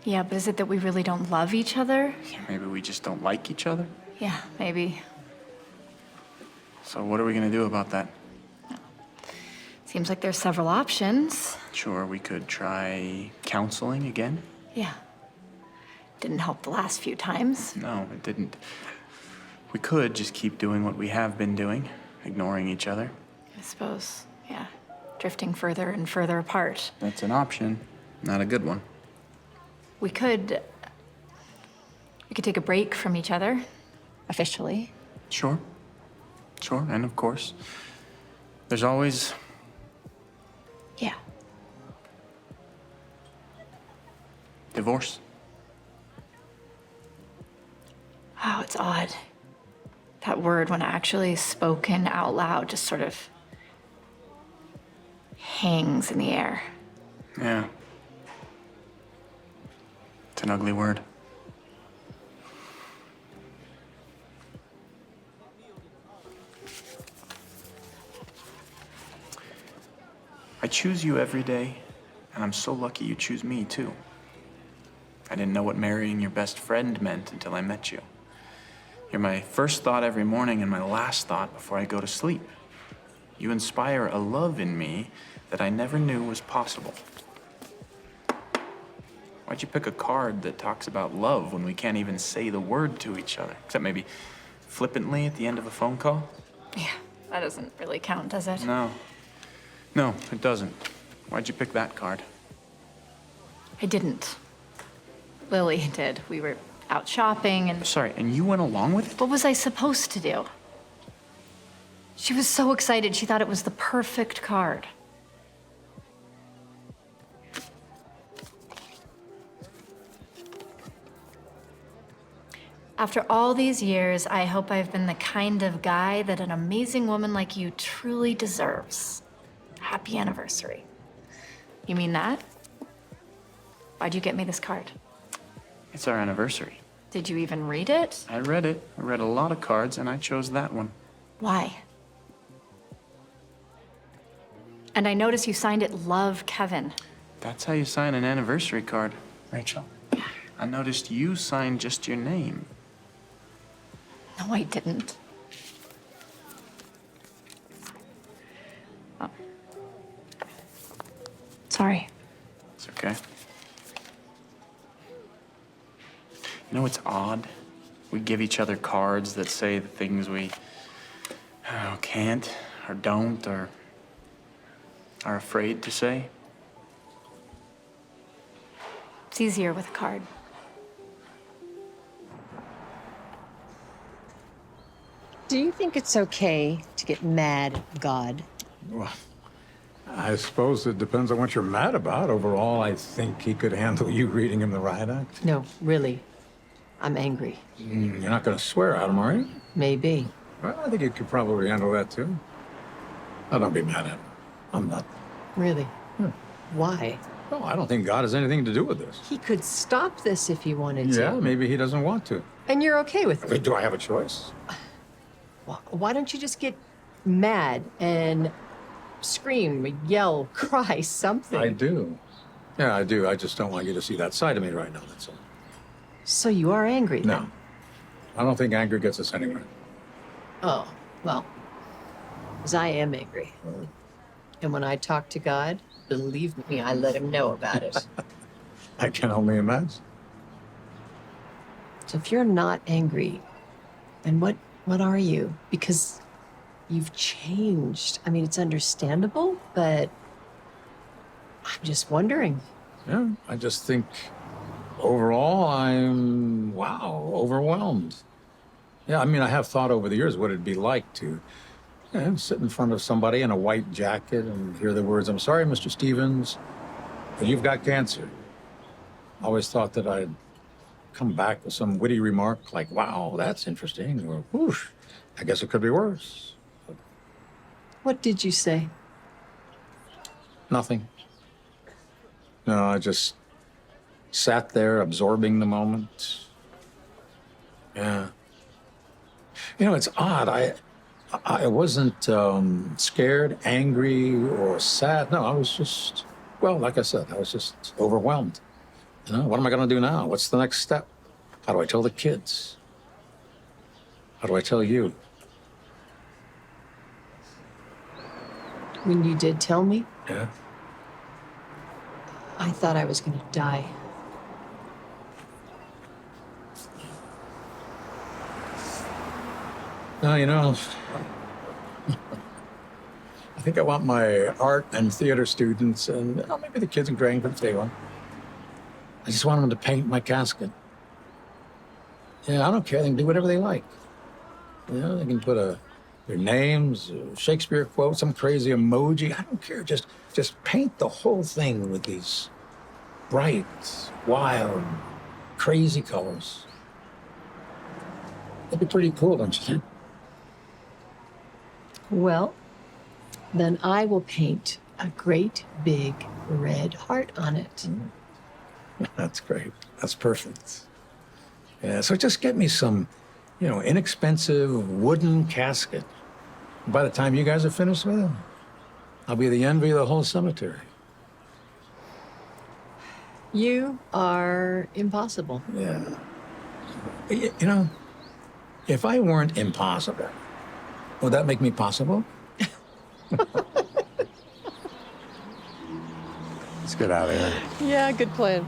Yeah, but is it that we really don't love each other? Maybe we just don't like each other? Yeah, maybe. So what are we gonna do about that? Seems like there's several options. Sure, we could try counseling again. Yeah. Didn't help the last few times. No, it didn't. We could just keep doing what we have been doing, ignoring each other. I suppose, yeah. Drifting further and further apart. That's an option, not a good one. We could take a break from each other, officially. Sure, and of course, there's always Yeah. divorce. Wow, it's odd that word, when actually spoken out loud, just sort of hangs in the air. Yeah. It's an ugly word. I choose you every day, and I'm so lucky you choose me, too. I didn't know what marrying your best friend meant until I met you. You're my first thought every morning and my last thought before I go to sleep. You inspire a love in me that I never knew was possible. Why'd you pick a card that talks about love when we can't even say the word to each other? Except maybe flippantly at the end of a phone call? Yeah, that doesn't really count, does it? No. No, it doesn't. Why'd you pick that card? I didn't. Lily did. We were out shopping and... Sorry, and you went along with it? What was I supposed to do? She was so excited. She thought it was the perfect card. After all these years, I hope I've been the kind of guy that an amazing woman like you truly deserves. Happy anniversary. You mean that? Why'd you get me this card? It's our anniversary. Did you even read it? I read it. I read a lot of cards, and I chose that one. Why? And I noticed you signed it Love, Kevin. That's how you sign an anniversary card, Rachel. I noticed you signed just your name. No, I didn't. Oh. Sorry. It's okay. You know what's odd? We give each other cards that say the things we can't or don't or are afraid to say. It's easier with a card. Do you think it's okay to get mad at God? Well, I suppose it depends on what you're mad about. Overall, I think he could handle you reading him the riot act. No, really. I'm angry. You're not going to swear at him, are you? Maybe. Well, I think you could probably handle that, too. Oh, don't be mad at him. I'm not. Really? Why? No, I don't think God has anything to do with this. He could stop this if he wanted to. Yeah, maybe he doesn't want to. And you're okay with I it? mean, do I have a choice? Well, why don't you just get mad and scream, yell, cry, something? I do. Yeah, I do. I just don't want you to see that side of me right now, that's all. So you are angry then? No. I don't think anger gets us anywhere. Oh, well, because I am angry. And when I talk to God, believe me, I let him know about it. I can only imagine. So if you're not angry, then what are you? Because you've changed. I mean, it's understandable, but I'm just wondering. Yeah, I just think overall I'm, overwhelmed. Yeah, I mean, I have thought over the years what it'd be like to sit in front of somebody in a white jacket and hear the words, "I'm sorry, Mr. Stevens, but you've got cancer." I always thought that I'd come back with some witty remark like, "Wow, that's interesting," or, "Whoosh, I guess it could be worse." What did you say? Nothing. No, I just sat there absorbing the moment. Yeah. You know, it's odd. I wasn't scared, angry, or sad. No, I was just, well, like I said, I was just overwhelmed. You know, what am I going to do now? What's the next step? How do I tell the kids? How do I tell you? When you did tell me, Yeah. I thought I was going to die. No, you know, I think I want my art and theater students and maybe the kids and grandkids, they want. I just want them to paint my casket. Yeah, I don't care. They can do whatever they like. You know, they can put their names, a Shakespeare quote, some crazy emoji. I don't care. Just paint the whole thing with these bright, wild, crazy colors. It'd be pretty cool, don't you think? Well, then I will paint a great big red heart on it. That's great. That's perfect. Yeah, so just get me some, inexpensive wooden casket. By the time you guys are finished with it, I'll be the envy of the whole cemetery. You are impossible. Yeah. If I weren't impossible, would that make me possible? Let's get out of here. Yeah, good plan.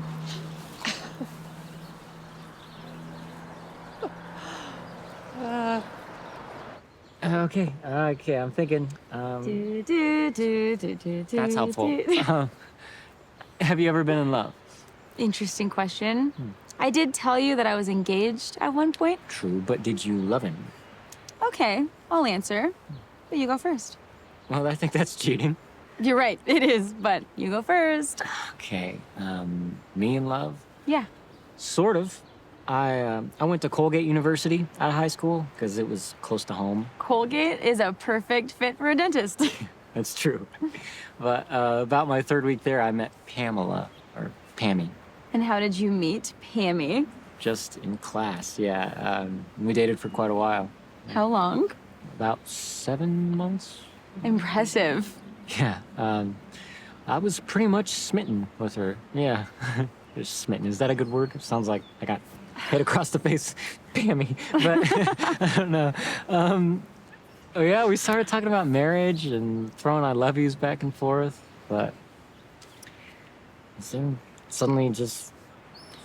Okay, I'm thinking. That's helpful. Have you ever been in love? Interesting question. I did tell you that I was engaged at one point. True, but did you love him? Okay, I'll answer. But you go first. Well, I think that's cheating. You're right, it is, but you go first. Okay, me in love? Yeah. Sort of. I went to Colgate University out of high school because it was close to home. Colgate is a perfect fit for a dentist. That's true. But about my third week there, I met Pamela, or Pammy. And how did you meet Pammy? Just in class, yeah. We dated for quite a while. How long? About 7 months. Impressive. Yeah, I was pretty much smitten with her. Yeah, just smitten. Is that a good word? It sounds like I got hit across the face, Pammy. But I don't know. Oh yeah, we started talking about marriage and throwing I love yous back and forth, but soon suddenly just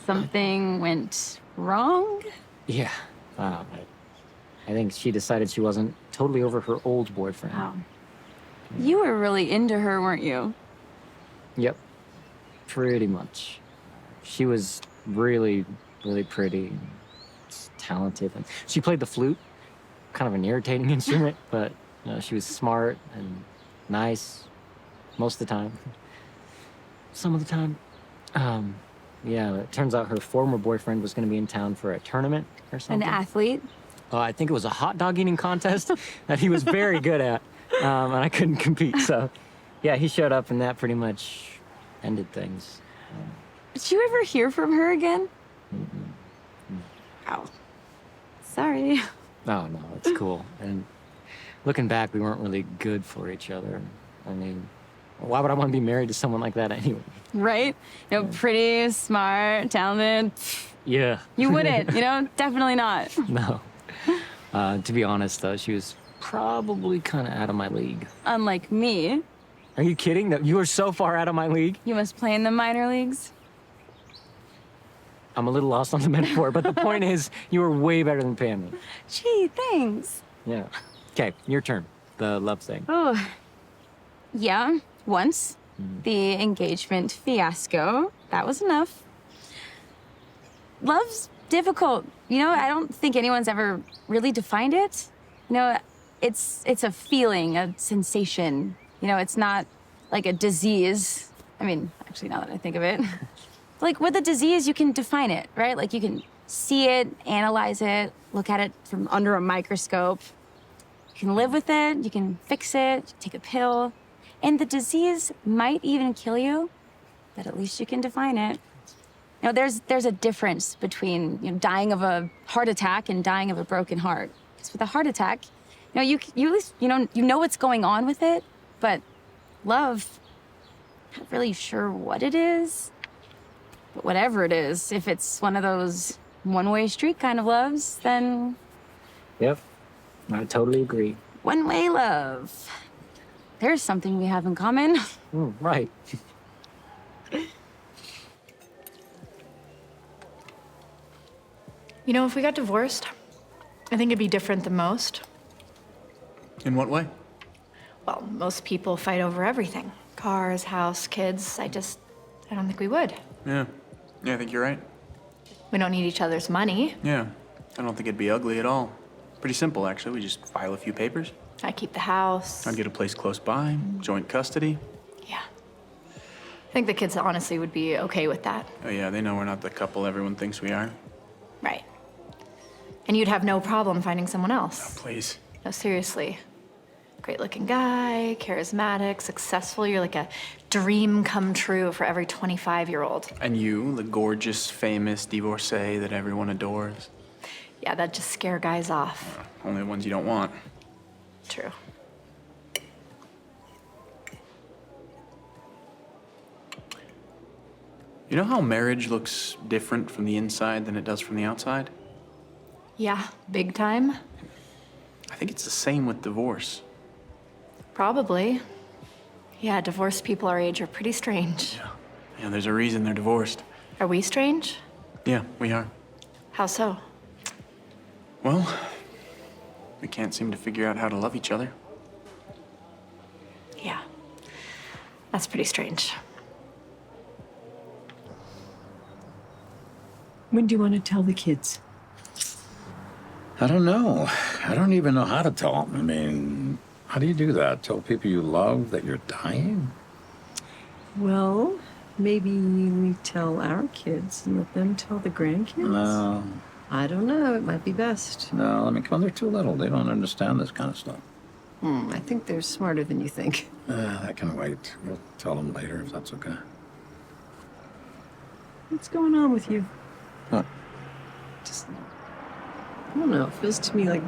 Something went wrong? yeah. I think she decided she wasn't totally over her old boyfriend. Wow. You were really into her, weren't you? Yep, pretty much. She was really, really pretty, and talented, and she played the flute, kind of an irritating instrument, but she was smart and nice most of the time. Some of the time. Yeah, it turns out her former boyfriend was going to be in town for a tournament or An something. athlete? I think it was a hot dog eating contest that he was very good at, and I couldn't compete. So, yeah, he showed up, and that pretty much ended things. Did you ever hear from her again? Ow. Sorry. Oh, no, it's cool. And looking back, we weren't really good for each other. I mean, why would I want to be married to someone like that anyway? Right? Pretty, smart, talented. Yeah. You wouldn't, definitely not. No. To be honest, though, she was probably kind of out of my league. Unlike me, Are you kidding? That you are so far out of my league? you must play in the minor leagues. I'm a little lost on the metaphor, but the point is, you were way better than Pammy. Gee, thanks. Yeah. Okay, your turn. The love thing. Oh, yeah, once. The engagement fiasco, that was enough. Love's difficult. I don't think anyone's ever really defined it. It's a feeling, a sensation. It's not like a disease. I mean, actually, now that I think of it. Like with a disease, you can define it, right? Like you can see it, analyze it, look at it from under a microscope. You can live with it, you can fix it, take a pill. And the disease might even kill you, but at least you can define it. There's a difference between dying of a heart attack and dying of a broken heart. Because with a heart attack, you at least you know what's going on with it, but love, not really sure what it is. But whatever it is, if it's one of those one-way street kind of loves, then Yep. I totally agree. one-way love. There's something we have in common. Right. If we got divorced, I think it'd be different than most. In what way? Well, most people fight over everything. Cars, house, kids. I don't think we would. Yeah. Yeah, I think you're right. We don't need each other's money. Yeah. I don't think it'd be ugly at all. Pretty simple, actually. We just file a few papers. I keep the house. I'd get a place close by, joint custody. Yeah. I think the kids honestly would be okay with that. Oh, yeah, they know we're not the couple everyone thinks we are. Right. And you'd have no problem finding someone Oh, else. please. No, seriously. Great looking guy, charismatic, successful. You're like a dream come true for every 25-year-old. And you, the gorgeous, famous divorcee that everyone adores. Yeah, that just scare guys off. Only the ones you don't want. True. You know how marriage looks different from the inside than it does from the outside? Yeah, big time. I think it's the same with divorce. Probably. Yeah, divorced people our age are pretty strange. Yeah, there's a reason they're divorced. Are we strange? Yeah, we are. How so? Well, we can't seem to figure out how to love each other. Yeah. That's pretty strange. When do you want to tell the kids? I don't know. I don't even know how to tell them. I mean, how do you do that? Tell people you love that you're dying? Well, maybe we tell our kids and let them tell the grandkids. No. I don't know. It might be best. No, I mean, come on, they're too little. They don't understand this kind of stuff. I think they're smarter than you think. That can wait. We'll tell them later if that's okay. What's going on with you? What? Just, I don't know. It feels to me like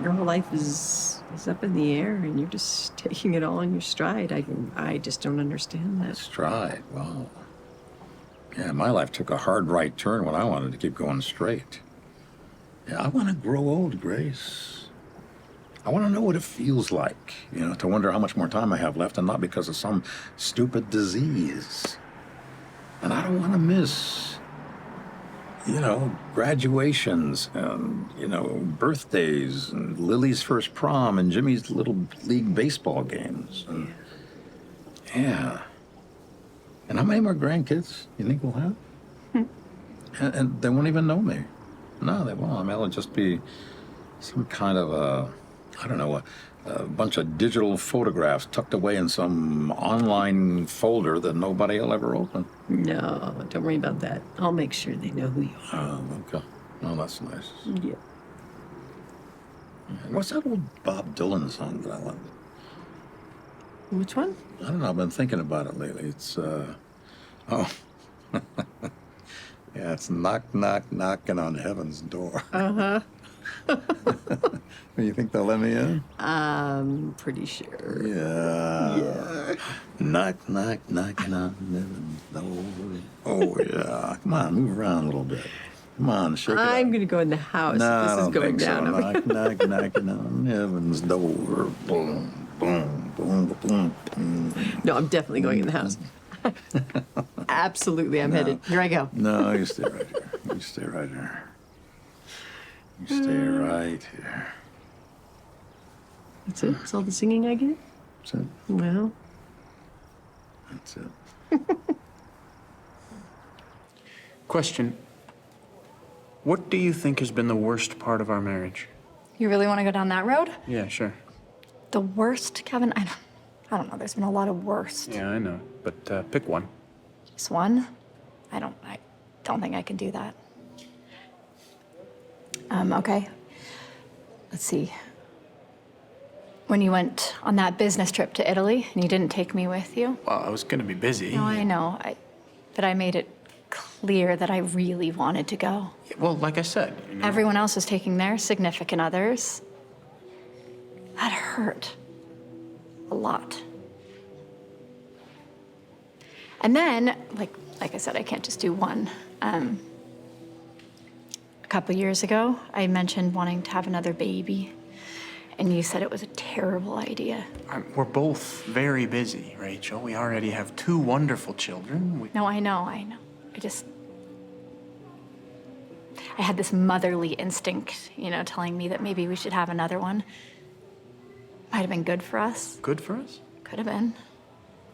your whole life is up in the air and you're just taking it all in your stride. I just don't understand that. Stride. Well, yeah, my life took a hard right turn when I wanted to keep going straight. Yeah, I want to grow old, Grace. I want to know what it feels like, you know, to wonder how much more time I have left and not because of some stupid disease. And I don't want to miss, you know, graduations and, you know, birthdays and Lily's first prom and Jimmy's little league baseball games. And, yeah. And how many more grandkids you think we'll have? And they won't even know me. No, they won't. I mean, it'll just be some kind of I don't know, a bunch of digital photographs tucked away in some online folder that nobody will ever open. No, don't worry about that. I'll make sure they know who you are. Oh, okay. Oh, that's nice. Yeah. What's that old Bob Dylan song that I love? Which one? I don't know. I've been thinking about it lately. It's, yeah, it's knock, knock, knocking on heaven's door. Uh-huh. You think they'll let me in? I'm pretty sure. Yeah. Knock, knock, knocking on heaven's door. Oh, yeah. Come on, move around a little bit. Come on, shake it up. I'm gonna go in the house. No, This I is don't going think down. so. Knock, knock, knocking on heaven's door. Boom, boom, boom, boom, boom. No, I'm definitely going in the house. Absolutely, I'm headed. Here I go. No, you stay right here. You stay right here. You stay right here. That's it? That's all the singing I get? That's it. Well, That's it. Question. What do you think has been the worst part of our marriage? You really want to go down that road? Yeah, sure. The worst, Kevin? I don't know. There's been a lot of worst. Yeah, I know. But pick one. Just one? I don't think I can do that. Okay. Let's see. When you went on that business trip to Italy and you didn't take me with you. Well, I was gonna be busy. No, I know. But I made it clear that I really wanted to go. Yeah, well, like I said, you know. Everyone else was taking their significant others. That hurt. A lot. And then, like I said, I can't just do one. A couple years ago, I mentioned wanting to have another baby. And you said it was a terrible idea. We're both very busy, Rachel. We already have 2 wonderful children. No, I know. I had this motherly instinct, you know, telling me that maybe we should have another one. Might have been good for us. Good for us? Could have been.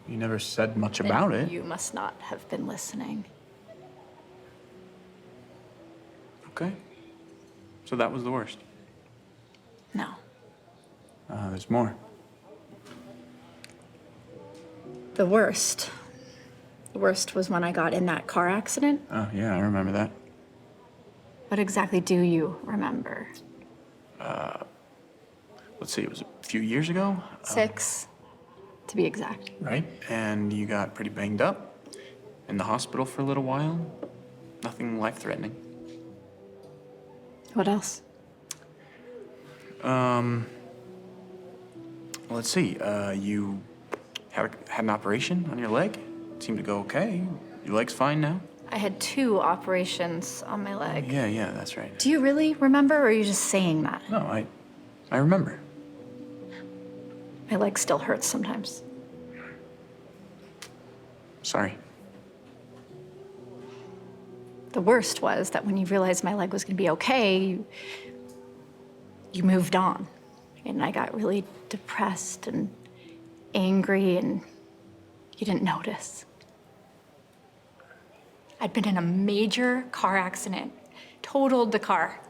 You never said much about it. You must not have been listening. Okay. So that was the worst. No. There's more. The worst. The worst was when I got in that car accident. Oh, yeah, I remember that. What exactly do you remember? Let's see, it was few years ago. 6, to be exact. Right? And you got pretty banged up in the hospital for a little while. Nothing life-threatening. What else? Well, let's see. You had an operation on your leg. It seemed to go okay. Your leg's fine now? I had 2 operations on my leg. Yeah, that's right. Do you really remember, or are you just saying that? No, I remember. My leg still hurts sometimes. Sorry. The worst was that when you realized my leg was gonna be okay, you moved on. And I got really depressed and angry, and you didn't notice. I'd been in a major car accident, totaled the car.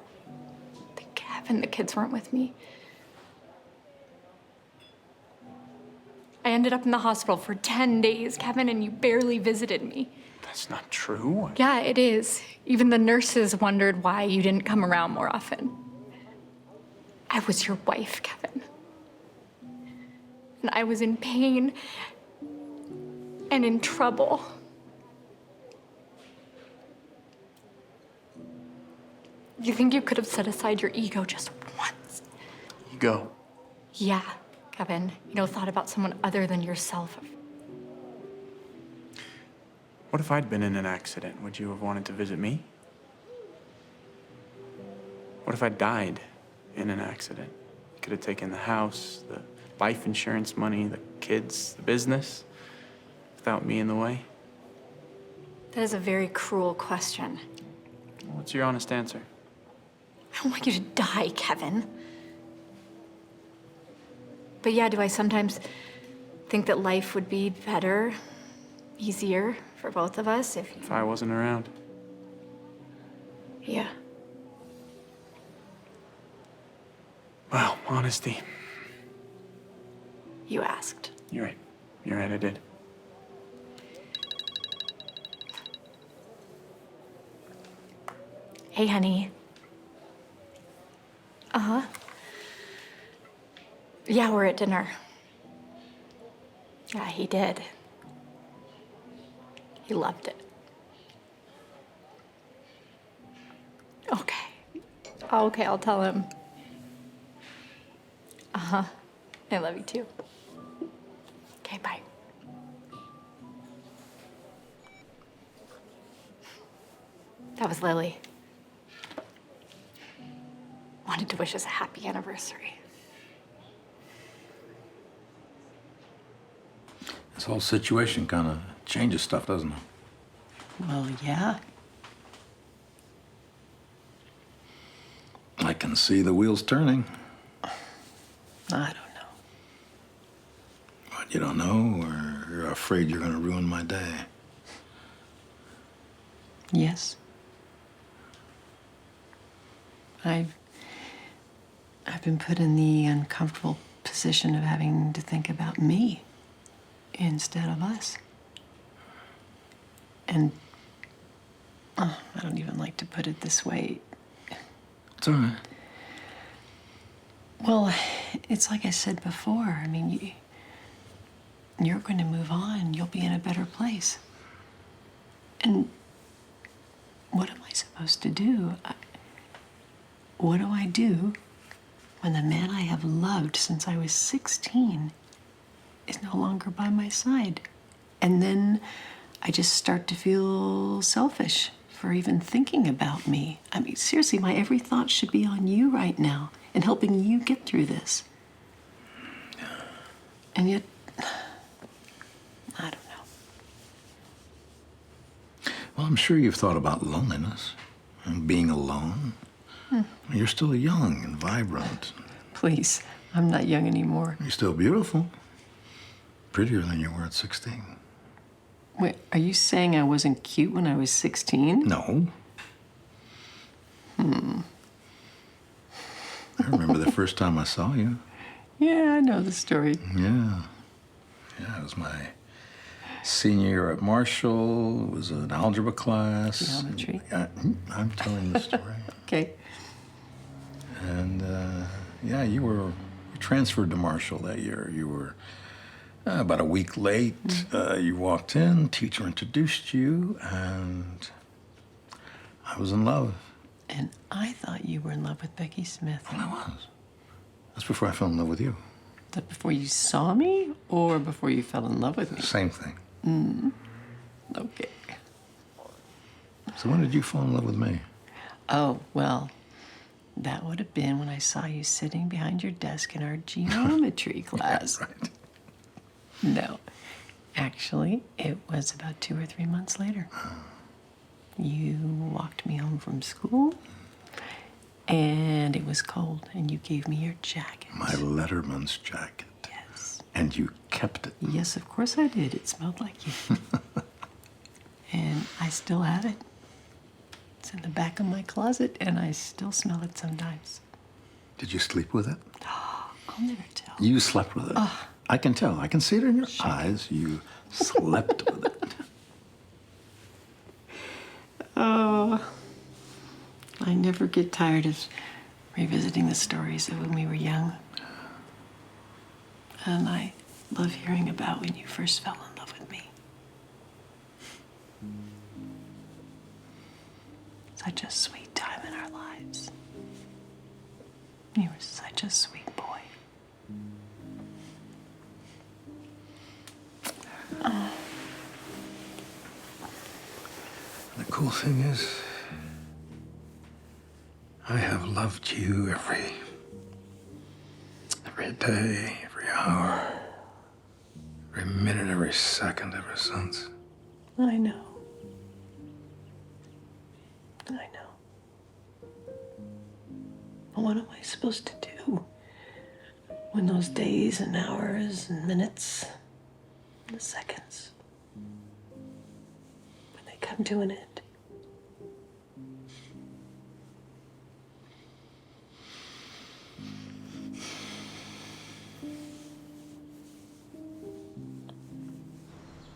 Thank heaven the kids weren't with me. I ended up in the hospital for 10 days, Kevin, and you barely visited me. That's not true. Yeah, it is. Even the nurses wondered why you didn't come around more often. I was your wife, Kevin. And I was in pain and in trouble. You think you could have set aside your ego just once? Ego. Yeah, Kevin. Thought about someone other than yourself. What if I'd been in an accident? Would you have wanted to visit me? What if I died in an accident? You could have taken the house, the life insurance money, the kids, the business, without me in the way. That is a very cruel question. What's your honest answer? I don't want you to die, Kevin. But yeah, do I sometimes think that life would be better, easier for both of us If I wasn't around. Yeah. Well, honesty. You asked. You're right. You're right, I did. Hey, honey. Uh-huh. Yeah, we're at dinner. Yeah, he did. He loved it. Okay. Okay, I'll tell him. Uh-huh. I love you too. Okay, bye. That was Lily. Wanted to wish us a happy anniversary. This whole situation kind of changes stuff, doesn't it? Well, yeah. I can see the wheels turning. I don't know. What, you don't know, or you're afraid you're going to ruin my day? Yes. I've been put in the uncomfortable position of having to think about me instead of us. And I don't even like to put it this way. It's all right. Well, it's like I said before. I mean, you're going to move on. You'll be in a better place. And what am I supposed to do? What do I do when the man I have loved since I was 16 is no longer by my side? And then I just start to feel selfish for even thinking about me. I mean, seriously, my every thought should be on you right now and helping you get through this. And yet, I don't know. Well, I'm sure you've thought about loneliness and being alone. You're still young and vibrant. Please, I'm not young anymore. You're still beautiful. Prettier than you were at 16. Wait, are you saying I wasn't cute when I was 16? No. I remember the first time I saw you. Yeah, I know the story. Yeah. Yeah, it was my senior year at Marshall. It was an algebra class. Geometry. I'm telling the story. Okay. And, yeah, you transferred to Marshall that year. You were about a week late. You walked in, teacher introduced you, and I was in love. And I thought you were in love with Becky Smith. Well, I was. That's before I fell in love with you. Is that before you saw me or before you fell in love with me? Same thing. Okay. So when did you fall in love with me? Oh, well, that would have been when I saw you sitting behind your desk in our geometry class. Right. No. Actually, it was about 2 or 3 months later. You walked me home from school, and it was cold, and you gave me your jacket. My Letterman's jacket. Yes. And you kept it. Yes, of course I did. It smelled like you. And I still have it. It's in the back of my closet, and I still smell it sometimes. Did you sleep with it? I'll never tell. You slept with it. I can tell. I can see it in your eyes. You slept with it. Oh, I never get tired of revisiting the stories of when we were young. And I love hearing about when you first fell in love with me. Such a sweet time in our lives. You were such a sweet boy. The cool thing is, I have loved you every day, every hour, every minute, every second ever since. I know. I know. But what am I supposed to do when those days and hours and minutes and the seconds, when they come to an end?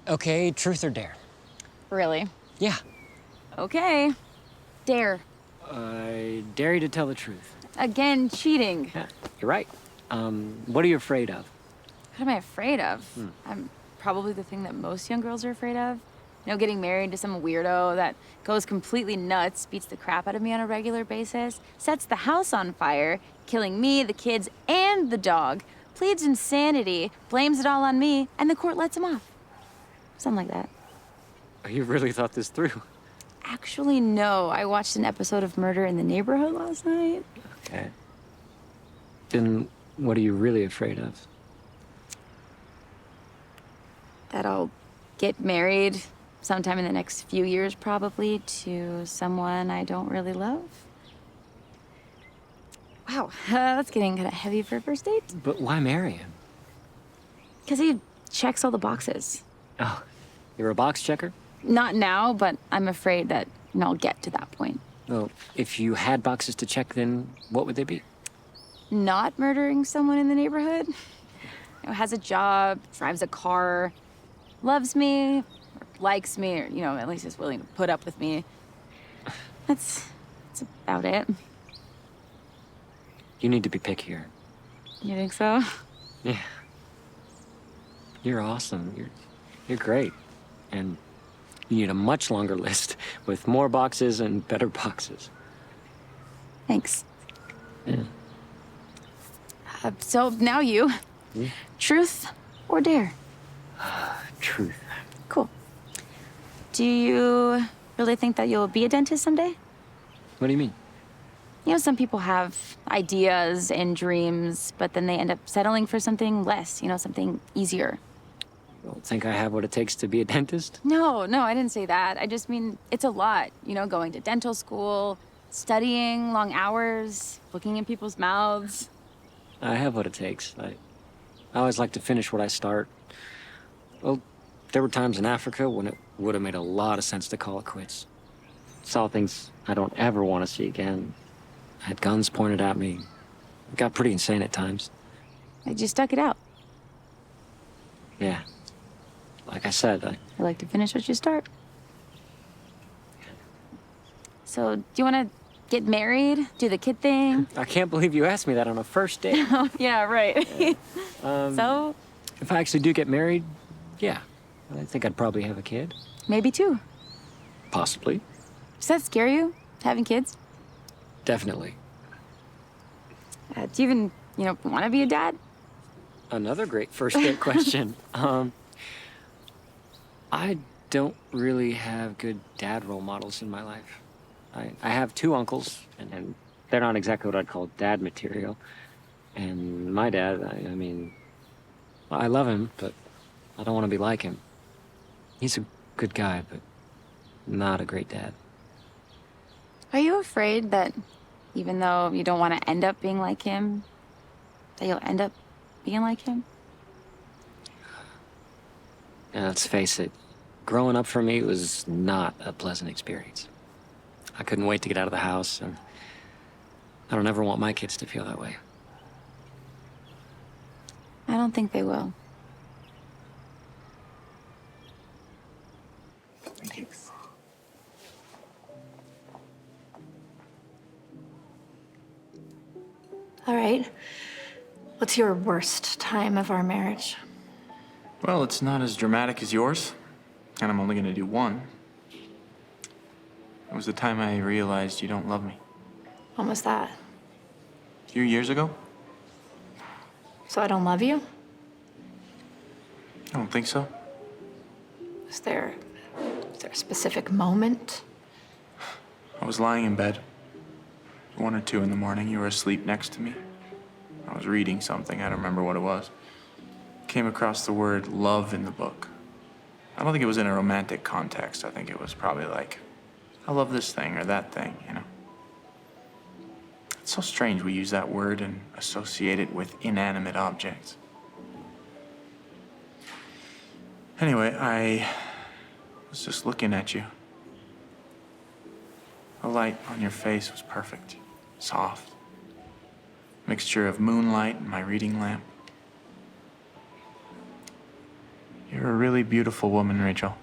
Okay, truth or dare? Really? Yeah. Okay. Dare. I dare you to tell the truth. Again, cheating. Yeah, you're right. What are you afraid of? What am I afraid of? I'm probably the thing that most young girls are afraid of. You know, getting married to some weirdo that goes completely nuts, beats the crap out of me on a regular basis, sets the house on fire, killing me, the kids, and the dog, pleads insanity, blames it all on me, and the court lets him off. Something like that. You really thought this through. Actually, no. I watched an episode of Murder in the Neighborhood last night. Okay. Then what are you really afraid of? That I'll get married sometime in the next few years, probably, to someone I don't really love. Wow, that's getting kind of heavy for a first date. But why marry him? Because he checks all the boxes. Oh, you're a box checker? Not now, but I'm afraid that, I'll get to that point. Well, if you had boxes to check, then what would they be? Not murdering someone in the neighborhood. Has a job, drives a car, loves me, or likes me, or, at least is willing to put up with me. That's about it. You need to be pickier. You think so? Yeah. You're awesome. You're great. And you need a much longer list with more boxes and better boxes. Thanks. Yeah. So now you. Truth or dare? Truth. Cool. Do you really think that you'll be a dentist someday? What do you mean? Some people have ideas and dreams, but then they end up settling for something less, something easier. You don't think I have what it takes to be a dentist? No, I didn't say that. I just mean it's a lot, going to dental school, studying long hours, looking in people's mouths. I have what it takes. I always like to finish what I start. Well, there were times in Africa when it would have made a lot of sense to call it quits. Saw things I don't ever want to see again. Had guns pointed at me. It got pretty insane at times. I just stuck it out. Yeah. Like I said, I like to finish what you start. So, do you want to get married, do the kid thing. I can't believe you asked me that on a first date. Oh, yeah, right. So, If I actually do get married, yeah, I think I'd probably have a kid. maybe two. Possibly. Does that scare you, having kids? Definitely. Do you even, want to be a dad? Another great first date question. I don't really have good dad role models in my life. I have two uncles, and they're not exactly what I'd call dad material. And my dad, I mean, I love him, but I don't want to be like him. He's a good guy, but not a great dad. Are you afraid that even though you don't want to end up being like him, that you'll end up being like him? And let's face it, growing up for me was not a pleasant experience. I couldn't wait to get out of the house, and I don't ever want my kids to feel that way. I don't think they will. Thanks. All right. What's your worst time of our marriage? Well, it's not as dramatic as yours, and I'm only gonna do one. It was the time I realized you don't love me. When was that? A few years ago? So I don't love you? I don't think so. Is there a specific moment? I was lying in bed. 1 or 2 in the morning, you were asleep next to me. I was reading something, I don't remember what it was. Came across the word love in the book. I don't think it was in a romantic context. I think it was probably like, I love this thing or that thing, you know? It's so strange we use that word and associate it with inanimate objects. Anyway, I was just looking at you. The light on your face was perfect, soft. Mixture of moonlight and my reading lamp. You're a really beautiful woman, Rachel.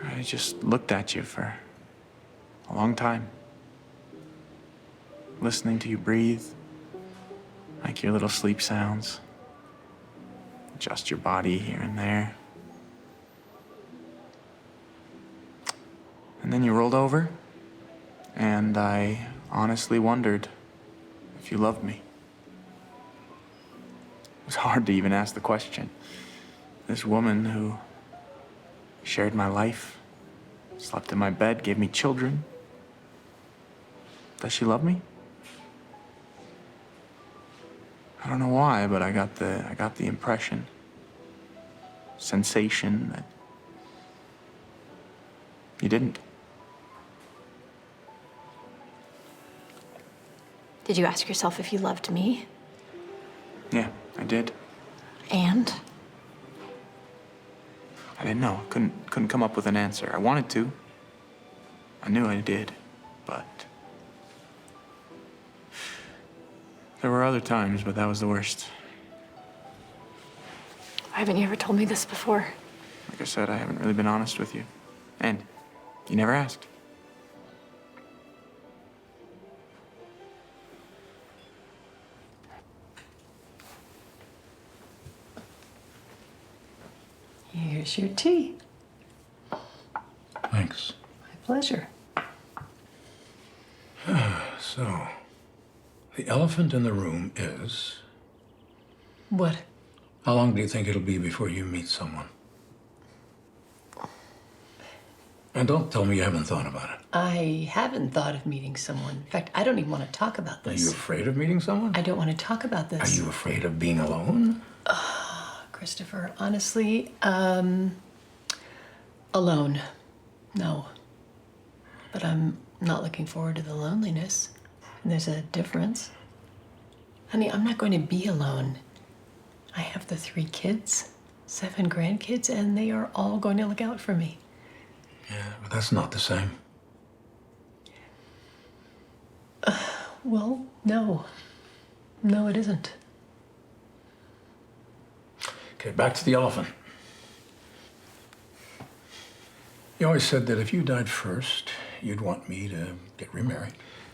I just looked at you for a long time. Listening to you breathe, like your little sleep sounds. Adjust your body here and there. And then you rolled over, and I honestly wondered if you loved me. It was hard to even ask the question. This woman who shared my life, slept in my bed, gave me children. Does she love me? I don't know why, but I got the impression, sensation that you didn't. Did you ask yourself if you loved me? Yeah, I did. And? I didn't know. Couldn't come up with an answer. I wanted to. I knew I did, but there were other times, but that was the worst. Why haven't you ever told me this before? Like I said, I haven't really been honest with you. And you never asked. Here's your tea. Thanks. My pleasure. So, the elephant in the room is... What? How long do you think it'll be before you meet someone? And don't tell me you haven't thought about it. I haven't thought of meeting someone. In fact, I don't even want to talk about Are this. you afraid of meeting someone? I don't want to talk about this. Are you afraid of being alone? Christopher, honestly, alone. No. But I'm not looking forward to the loneliness. And there's a difference. Honey, I'm not going to be alone. I have the 3 kids, 7 grandkids, and they are all going to look out for me. Yeah, but that's not the same. Well, no. No, it isn't. Okay, back to the elephant. You always said that if you died first, you'd want me to get remarried.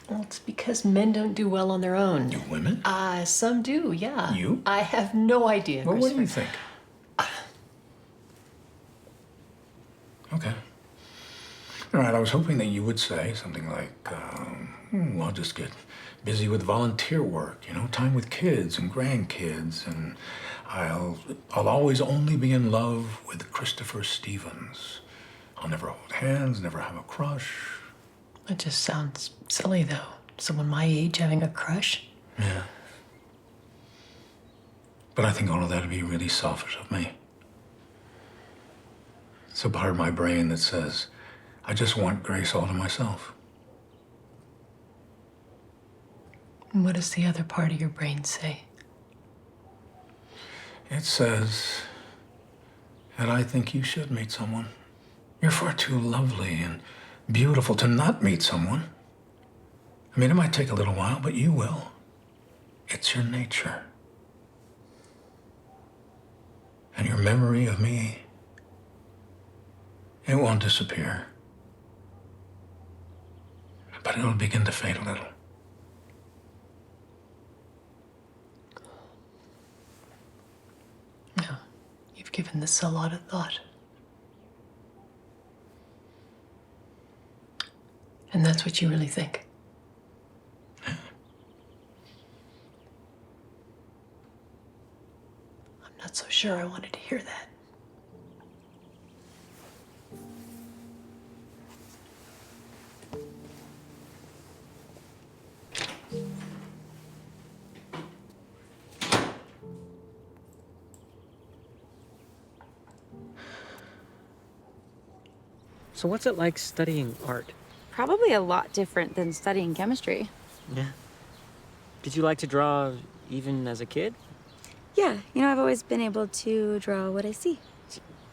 Well, it's because men don't do well on their own. Do women? Some do, yeah. You? I have no idea, Well, what do you Christopher. think? Okay. All right, I was hoping that you would say something like, I'll just get busy with volunteer work, time with kids and grandkids, and I'll always only be in love with Christopher Stevens. I'll never hold hands, never have a crush. It just sounds silly, though. Someone my age having a crush. Yeah. But I think all of that would be really selfish of me. It's a part of my brain that says, I just want Grace all to myself. And what does the other part of your brain say? It says that I think you should meet someone. You're far too lovely and beautiful to not meet someone. I mean, it might take a little while, but you will. It's your nature. And your memory of me, it won't disappear. But it'll begin to fade a little. No, you've given this a lot of thought. And that's what you really think? I'm not so sure I wanted to hear that. So what's it like studying art? Probably a lot different than studying chemistry. Yeah. Did you like to draw even as a kid? Yeah, I've always been able to draw what I see.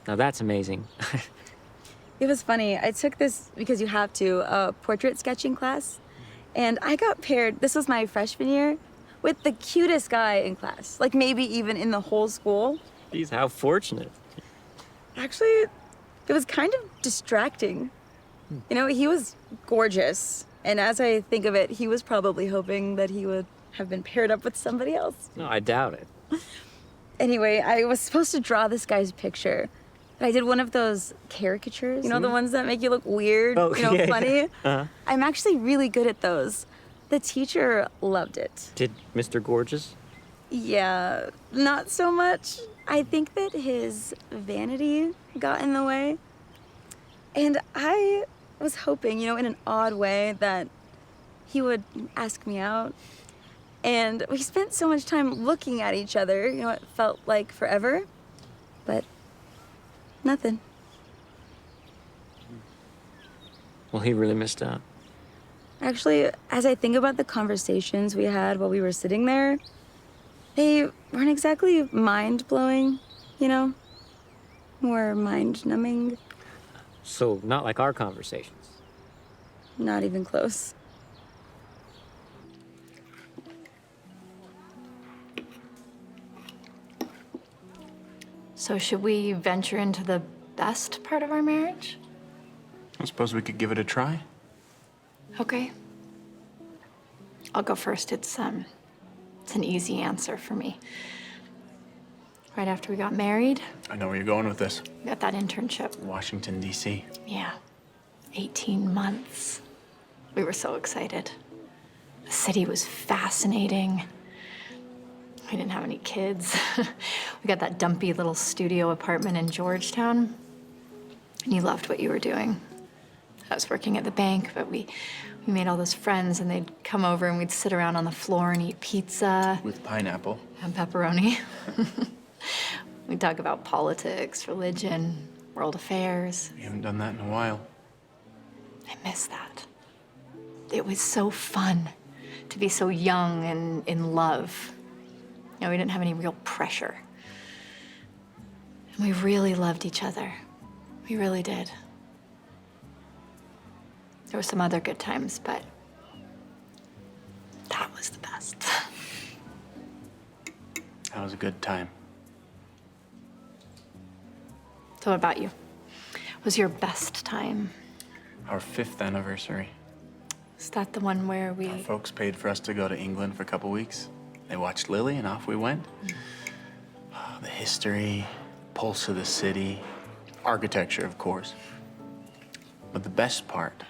Now that's amazing. It was funny. I took this, because you have to, a portrait sketching class. And I got paired, this was my freshman year, with the cutest guy in class. Like maybe even in the whole school. Geez, how fortunate. Actually, it was kind of distracting. He was gorgeous. And as I think of it, he was probably hoping that he would have been paired up with somebody else. No, I doubt it. Anyway, I was supposed to draw this guy's picture. But I did one of those caricatures, the ones that make you look weird, yeah, funny. Yeah. Uh-huh. I'm actually really good at those. The teacher loved it. Did Mr. Gorgeous? Yeah, not so much. I think that his vanity got in the way. And I was hoping, in an odd way, that he would ask me out. And we spent so much time looking at each other, it felt like forever. But nothing. Well, he really missed out. Actually, as I think about the conversations we had while we were sitting there, they weren't exactly mind-blowing, More mind-numbing. So, not like our conversations. Not even close. So should we venture into the best part of our marriage? I suppose we could give it a try. Okay. I'll go first. It's an easy answer for me. Right after we got married, I know where you're going with this. we got that internship. Washington, D.C. Yeah. 18 months. We were so excited. The city was fascinating. We didn't have any kids. We got that dumpy little studio apartment in Georgetown. And you loved what you were doing. I was working at the bank, but we made all those friends, and they'd come over and we'd sit around on the floor and eat pizza. With pineapple. And pepperoni. We'd talk about politics, religion, world affairs. We haven't done that in a while. I miss that. It was so fun to be so young and in love. We didn't have any real pressure. And we really loved each other. We really did. There were some other good times, but that was the best. That was a good time. So what about you? What was your best time? Our 5th anniversary. Is that the one where Our we... folks paid for us to go to England for a couple weeks. They watched Lily and off we went. The history, pulse of the city, architecture, of course. But the best part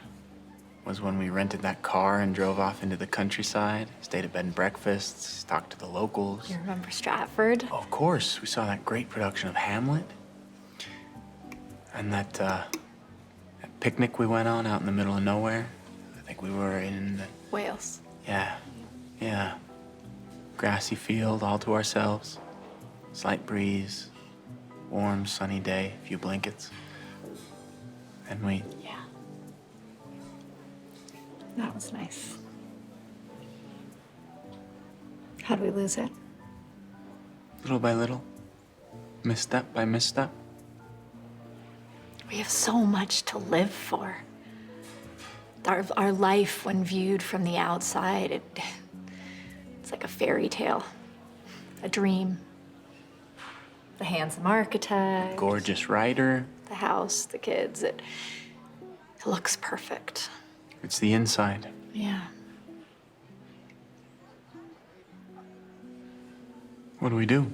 was when we rented that car and drove off into the countryside, stayed at bed and breakfasts, talked to the locals. You remember Stratford? Oh, of course, we saw that great production of Hamlet. And that picnic we went on out in the middle of nowhere. I think we were in the... Wales. Yeah. Grassy field all to ourselves. Slight breeze, warm, sunny day, a few blankets. And we... Yeah. That was nice. How'd we lose it? Little by little, misstep by misstep. We have so much to live for. Our life, when viewed from the outside, it's like a fairy tale, a dream. The handsome architect, Gorgeous writer. the house, the kids, it looks perfect. It's the inside. Yeah. What do we do?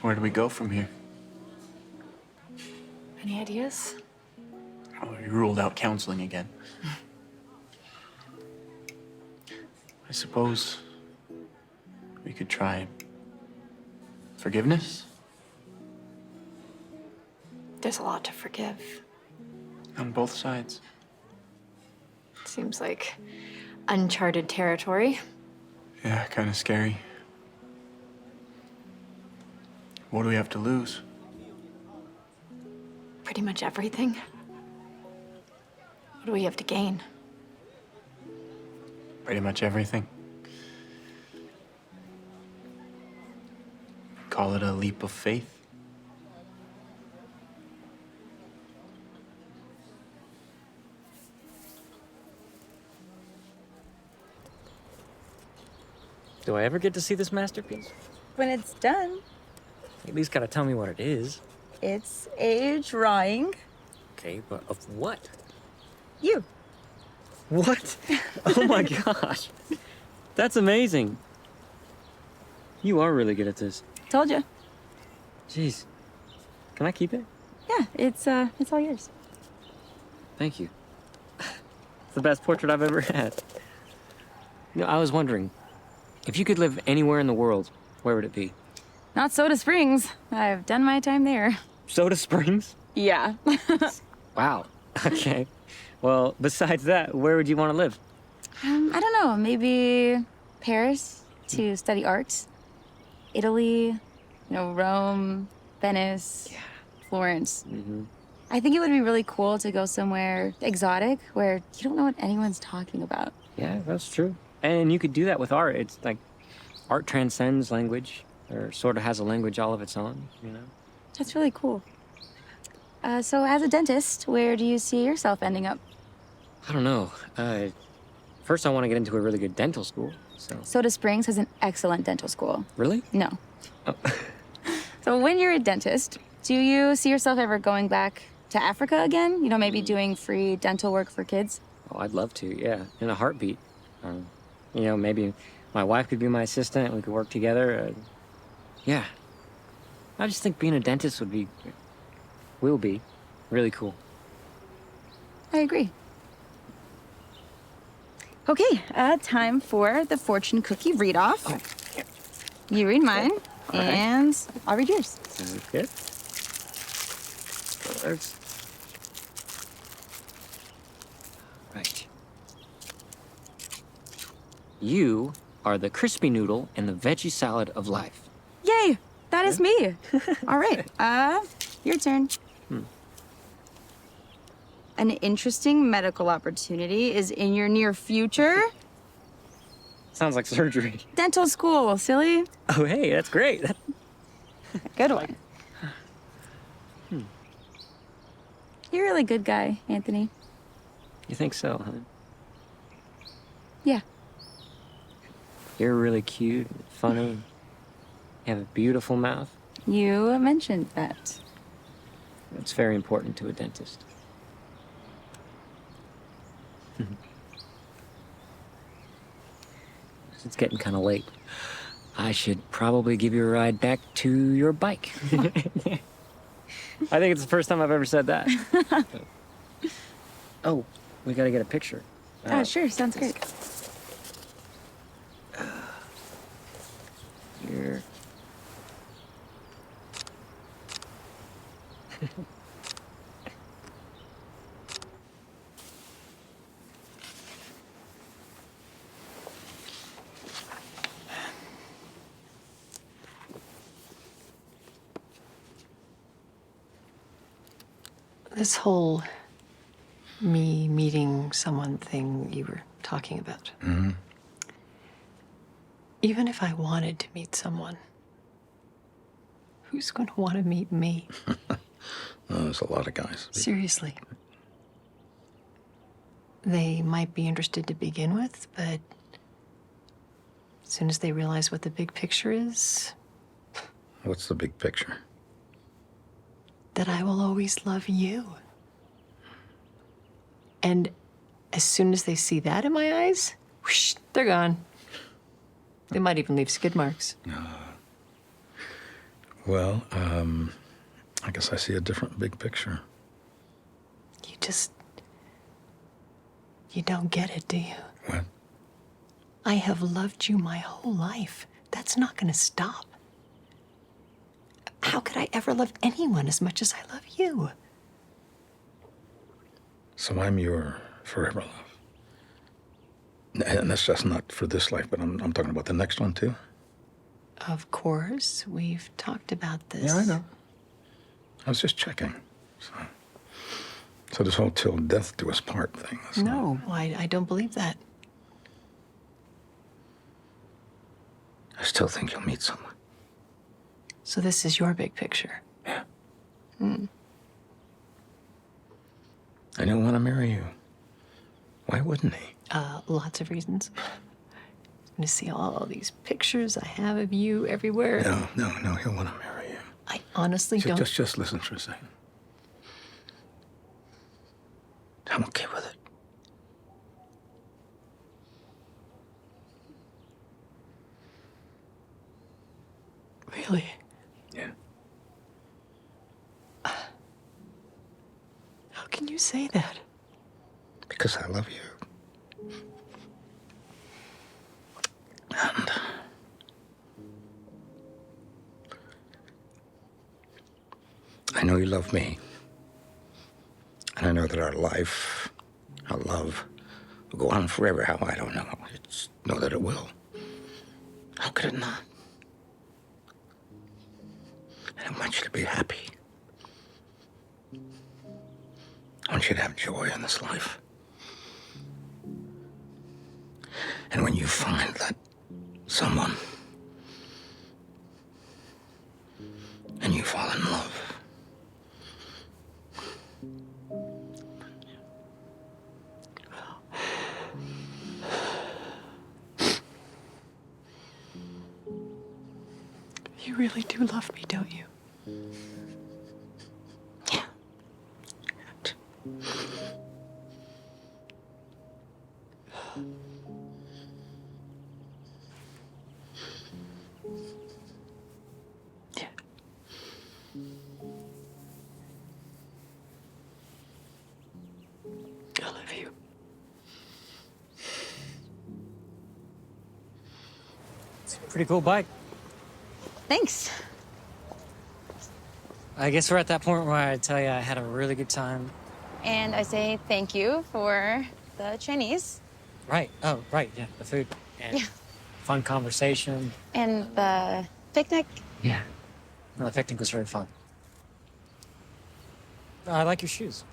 Where do we go from here? Any ideas? Oh, you ruled out counseling again. I suppose we could try forgiveness? There's a lot to forgive. On both sides. Seems like uncharted territory. Yeah, kind of scary. What do we have to lose? Pretty much everything. What do we have to gain? Pretty much everything. Call it a leap of faith. Do I ever get to see this masterpiece? When it's done, At least gotta tell me what it is. it's a drawing. Okay, but of what? You. What? Oh my gosh. That's amazing. You are really good at this. Told you. Jeez. Can I keep it? Yeah, it's all yours. Thank you. It's the best portrait I've ever had. You know, I was wondering, if you could live anywhere in the world, where would it be? Not Soda Springs. I've done my time there. Soda Springs? Yeah. Wow. Okay. Well, besides that, where would you want to live? I don't know, maybe Paris to study art, Italy, Rome, Venice, Florence. Mm-hmm. I think it would be really cool to go somewhere exotic where you don't know what anyone's talking about. Yeah, that's true. And you could do that with art. It's like art transcends language, or sort of has a language all of its own, you know? That's really cool. So as a dentist, where do you see yourself ending up? I don't know. First, I want to get into a really good dental school, so... Soda Springs has an excellent dental school. Really? No. Oh. So when you're a dentist, do you see yourself ever going back to Africa again? Maybe doing free dental work for kids? Oh, I'd love to, yeah, in a heartbeat. Maybe my wife could be my assistant and we could work together. Yeah. I just think being a dentist will be really cool. I agree. Okay, time for the fortune cookie read-off. Oh, yeah. You read mine, All right. and I'll read yours. Sounds good. Let's... Right. You are the crispy noodle and the veggie salad of life. Yay! That is me. All right, your turn. An interesting medical opportunity is in your near future. Sounds like surgery. Dental school, silly. Oh, hey, that's great. Good one. You're a really good guy, Anthony. You think so, huh? Yeah. You're really cute, funny. You have a beautiful mouth. You mentioned that. It's very important to a dentist. It's getting kind of late. I should probably give you a ride back to your bike. I think it's the first time I've ever said that. Oh, we gotta get a picture. Sure, sounds great. Here. This whole me meeting someone thing you were talking about. Mm-hmm. Even if I wanted to meet someone, who's going to want to meet me? There's a lot of guys. Seriously. They might be interested to begin with, but as soon as they realize what the big picture is, What's the big picture? that I will always love you. And as soon as they see that in my eyes, whoosh, they're gone. They might even leave skid marks. Well, I guess I see a different big picture. You don't get it, do you? What? I have loved you my whole life. That's not gonna stop. How could I ever love anyone as much as I love you? So I'm your forever love. And that's just not for this life, but I'm talking about the next one, too. Of course, we've talked about this. Yeah, I know. I was just checking. So this whole till death do us part thing. That's No, I don't believe that. I still think you'll meet someone. So this is your big picture. Yeah. Hmm. I don't want to marry you. Why wouldn't he? Lots of reasons. He's gonna see all these pictures I have of you everywhere. No, he'll want to marry you. I honestly don't. Just listen for a second. I'm okay with it. Really? Yeah. How can you say that? Because I love you. And I know you love me. And I know that our life, our love, will go on forever. How, I don't know. I just know that it will. How could it not? And I want you to be happy. I want you to have joy in this life. And when you find that someone and you fall in love, You really do love me, don't you? yeah. Yeah. I love you. It's a pretty cool bike. Thanks. I guess we're at that point where I tell you I had a really good time. And I say thank you for the Chinese. Right. Oh, right. Yeah. The food. And Yeah. fun conversation. And the picnic. Yeah. No, the picnic was very fun. I like your shoes.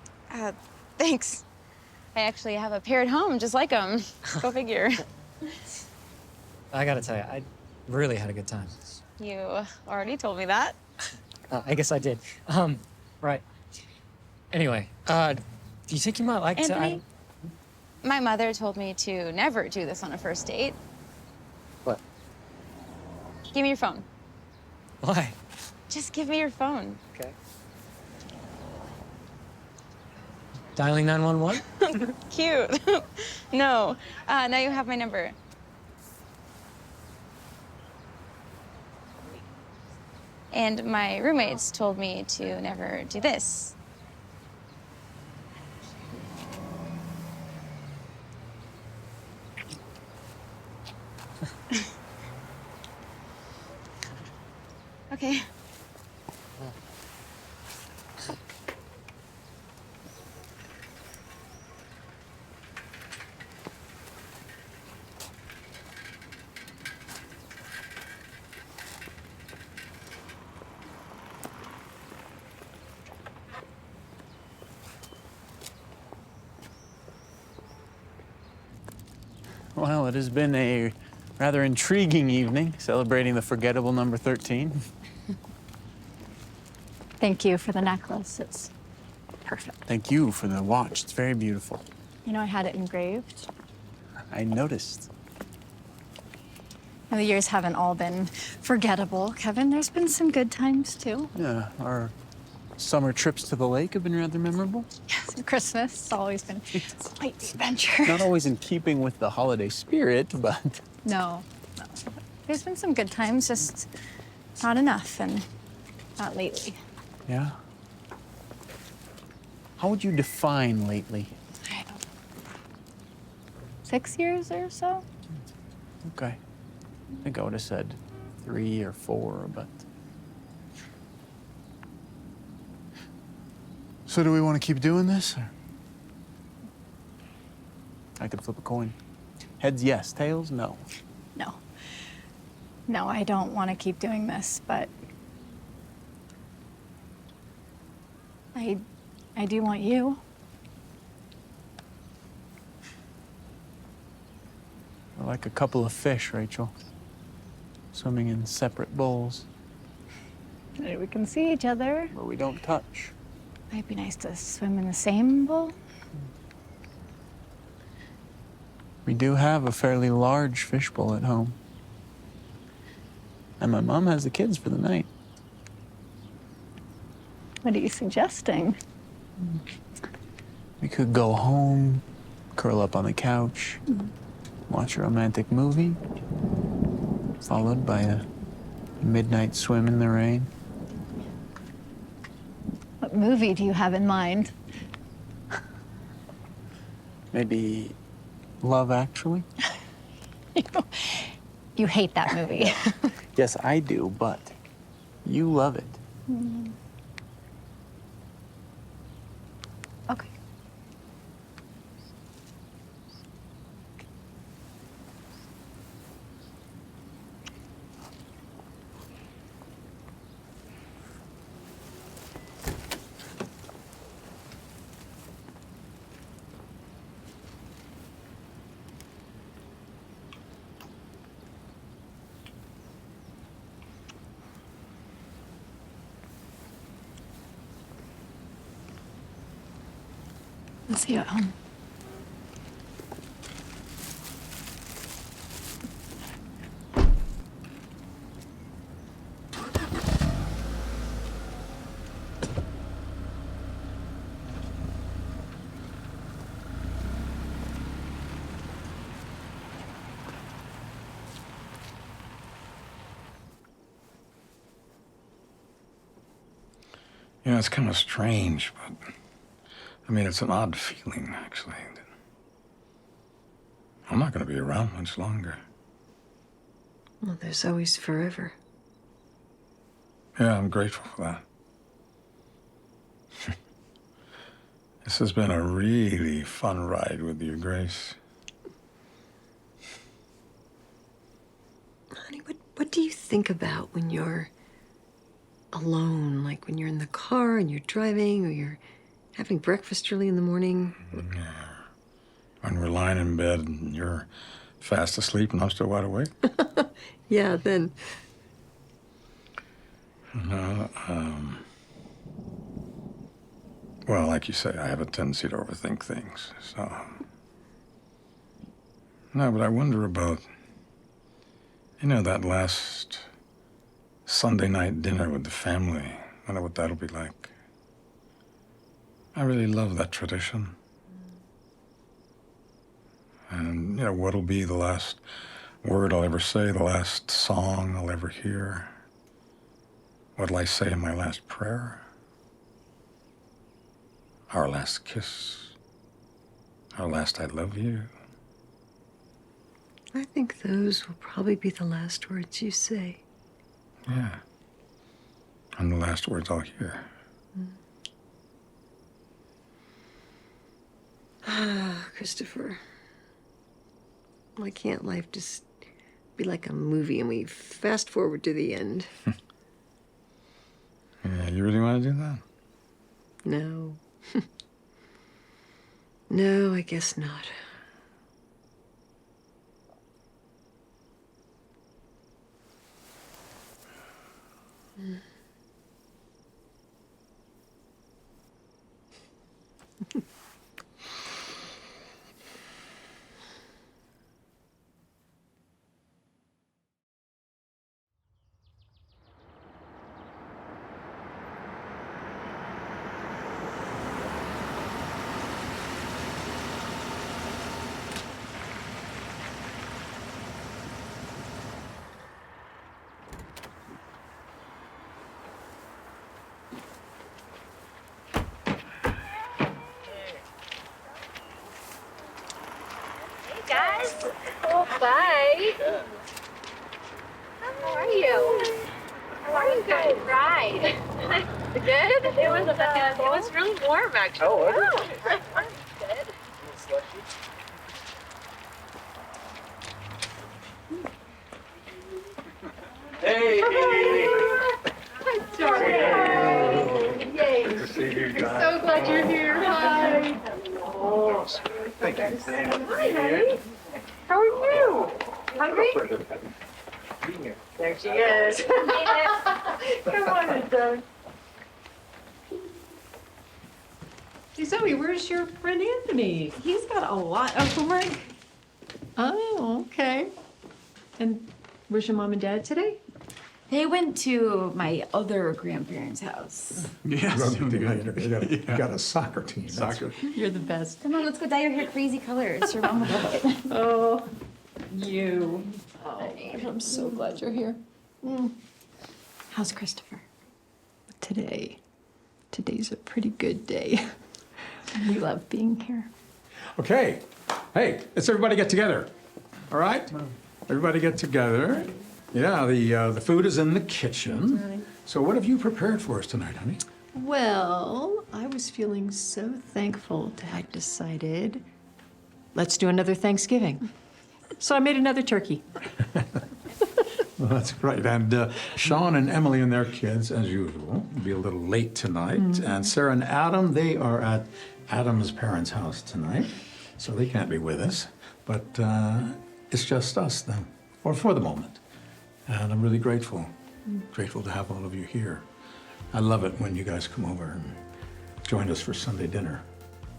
Thanks. I actually have a pair at home just like them. Go figure. I gotta tell you, I really had a good time. You already told me that. I guess I did. Right. Anyway, do you think you might like Anthony, to... my mother told me to never do this on a first date. What? Give me your phone. Why? Just give me your phone. Okay. Dialing 911? Cute. No. Now you have my number. And my roommates told me to never do this. Okay. Well, it has been a rather intriguing evening celebrating the forgettable number 13. Thank you for the necklace. It's perfect. Thank you for the watch. It's very beautiful. You know, I had it engraved. I noticed. Now, the years haven't all been forgettable, Kevin. There's been some good times, too. Yeah, our summer trips to the lake have been rather memorable. Yes, and Christmas. It's always been quite the adventure. Not always in keeping with the holiday spirit, but... No. There's been some good times, just not enough, and not lately. Yeah? How would you define lately? I don't know. 6 years or so? Okay. I think I would have said 3 or 4, but... So do we want to keep doing this? Or... I could flip a coin. Heads, yes. Tails, no. No. No, I don't want to keep doing this, but I do want you. We're like a couple of fish, Rachel. Swimming in separate bowls. Maybe we can see each other. Where we don't touch. Might be nice to swim in the same bowl. We do have a fairly large fishbowl at home. And my mom has the kids for the night. What are you suggesting? We could go home, curl up on the couch, watch a romantic movie, followed by a midnight swim in the rain. What movie do you have in mind? Maybe Love Actually? You hate that movie. Yes, I do, but you love it. Okay. Let's see you at home. Yeah, it's kind of strange, but I mean, it's an odd feeling, actually. I'm not going to be around much longer. Well, there's always forever. Yeah, I'm grateful for that. This has been a really fun ride with you, Grace. Honey, what do you think about when you're alone? Like when you're in the car and you're driving, or you're having breakfast early in the morning? Yeah. When we're lying in bed and you're fast asleep and I'm still wide awake? Yeah, then. No, well, like you say, I have a tendency to overthink things, so. No, but I wonder about, you know, that last Sunday night dinner with the family. I wonder what that'll be like. I really love that tradition. And, what'll be the last word I'll ever say, the last song I'll ever hear? What'll I say in my last prayer? Our last kiss? Our last I love you? I think those will probably be the last words you say. Yeah. And the last words I'll hear. Ah, Christopher. Why can't life just be like a movie and we fast forward to the end? Yeah, you really want to do that? No. No, I guess not. Guys, oh, bye. How are you? How are you guys? Right. Good? It was really warm, actually. Oh, was it? Good. Hey! Hi, Jordan. Yay. Good to see you guys. So glad you're here. Hi. Oh, thank you. Hi, honey. How are you? Hungry? There she is. Come on, Doug. Hey, Zoe, where's your friend Anthony? He's got a lot of homework. Oh, okay. And where's your mom and dad today? They went to my other grandparents' house. Yes. You got a soccer team. Soccer. You're the best. Come on, let's go dye your hair crazy colors. Your mom will love it. Oh, you. Oh, I'm so glad you're here. How's Christopher? Today's a pretty good day. We love being here. Okay. Hey, let's everybody get together. All right? Everybody get together. Yeah, the food is in the kitchen. So what have you prepared for us tonight, honey? Well, I was feeling so thankful to have decided, let's do another Thanksgiving. So I made another turkey. Well, that's great. And Sean and Emily and their kids, as usual, will be a little late tonight. And Sarah and Adam, they are at Adam's parents' house tonight, so they can't be with us. But it's just us then, or for the moment. And I'm really grateful to have all of you here. I love it when you guys come over and join us for Sunday dinner.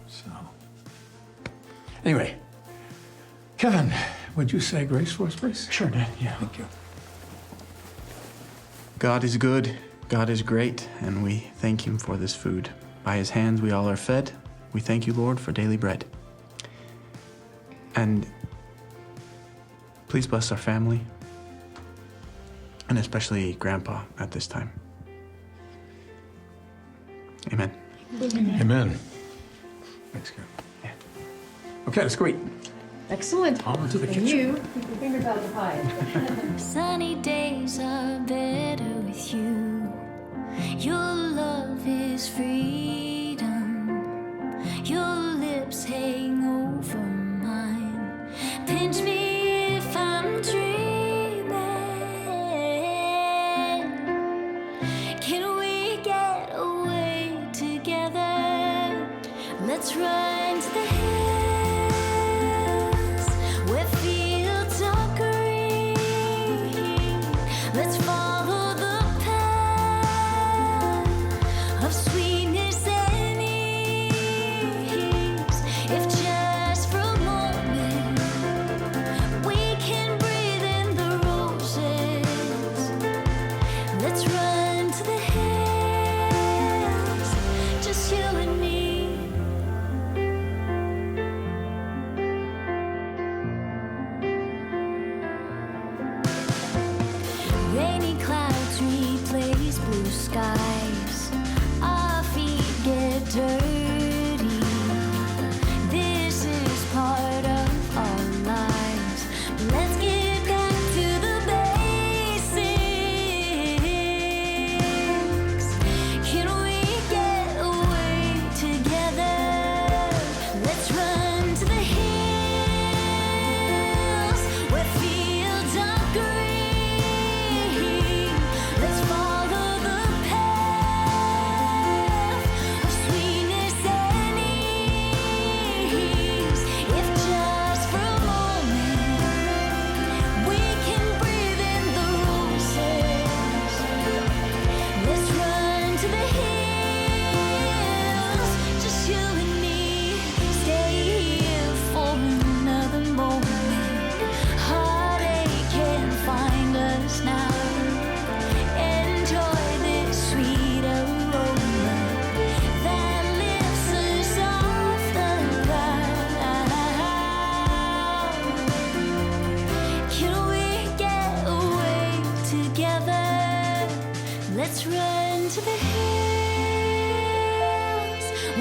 So, anyway, Kevin, would you say grace for us, please? Sure, Dad. Yeah. Thank you. God is good, God is great, and we thank him for this food. By his hands we all are fed. We thank you, Lord, for daily bread. And please bless our family, and especially Grandpa at this time. Amen. Amen. Thanks, Kevin. Yeah. Okay, let's go eat. Excellent. On to the kitchen. You keep your fingers out of the pie. Sunny days are better with you. Your love is freedom. Your lips hang over mine. Pinch me if I'm dreaming. Can we get away together? Let's run to the hills. Let's follow the path of sweetness.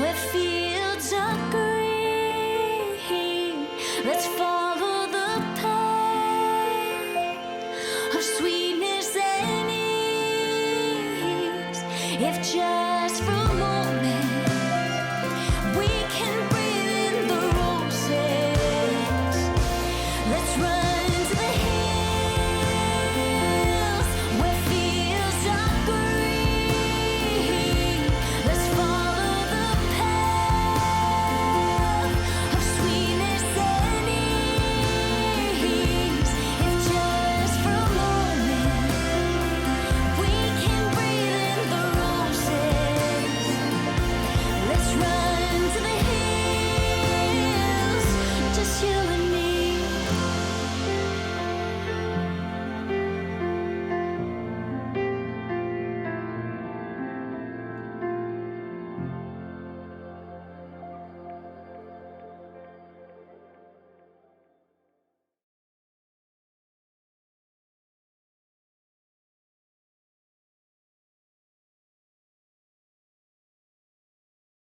where fields are green. Let's follow the path of sweetness and ease, if just for a moment.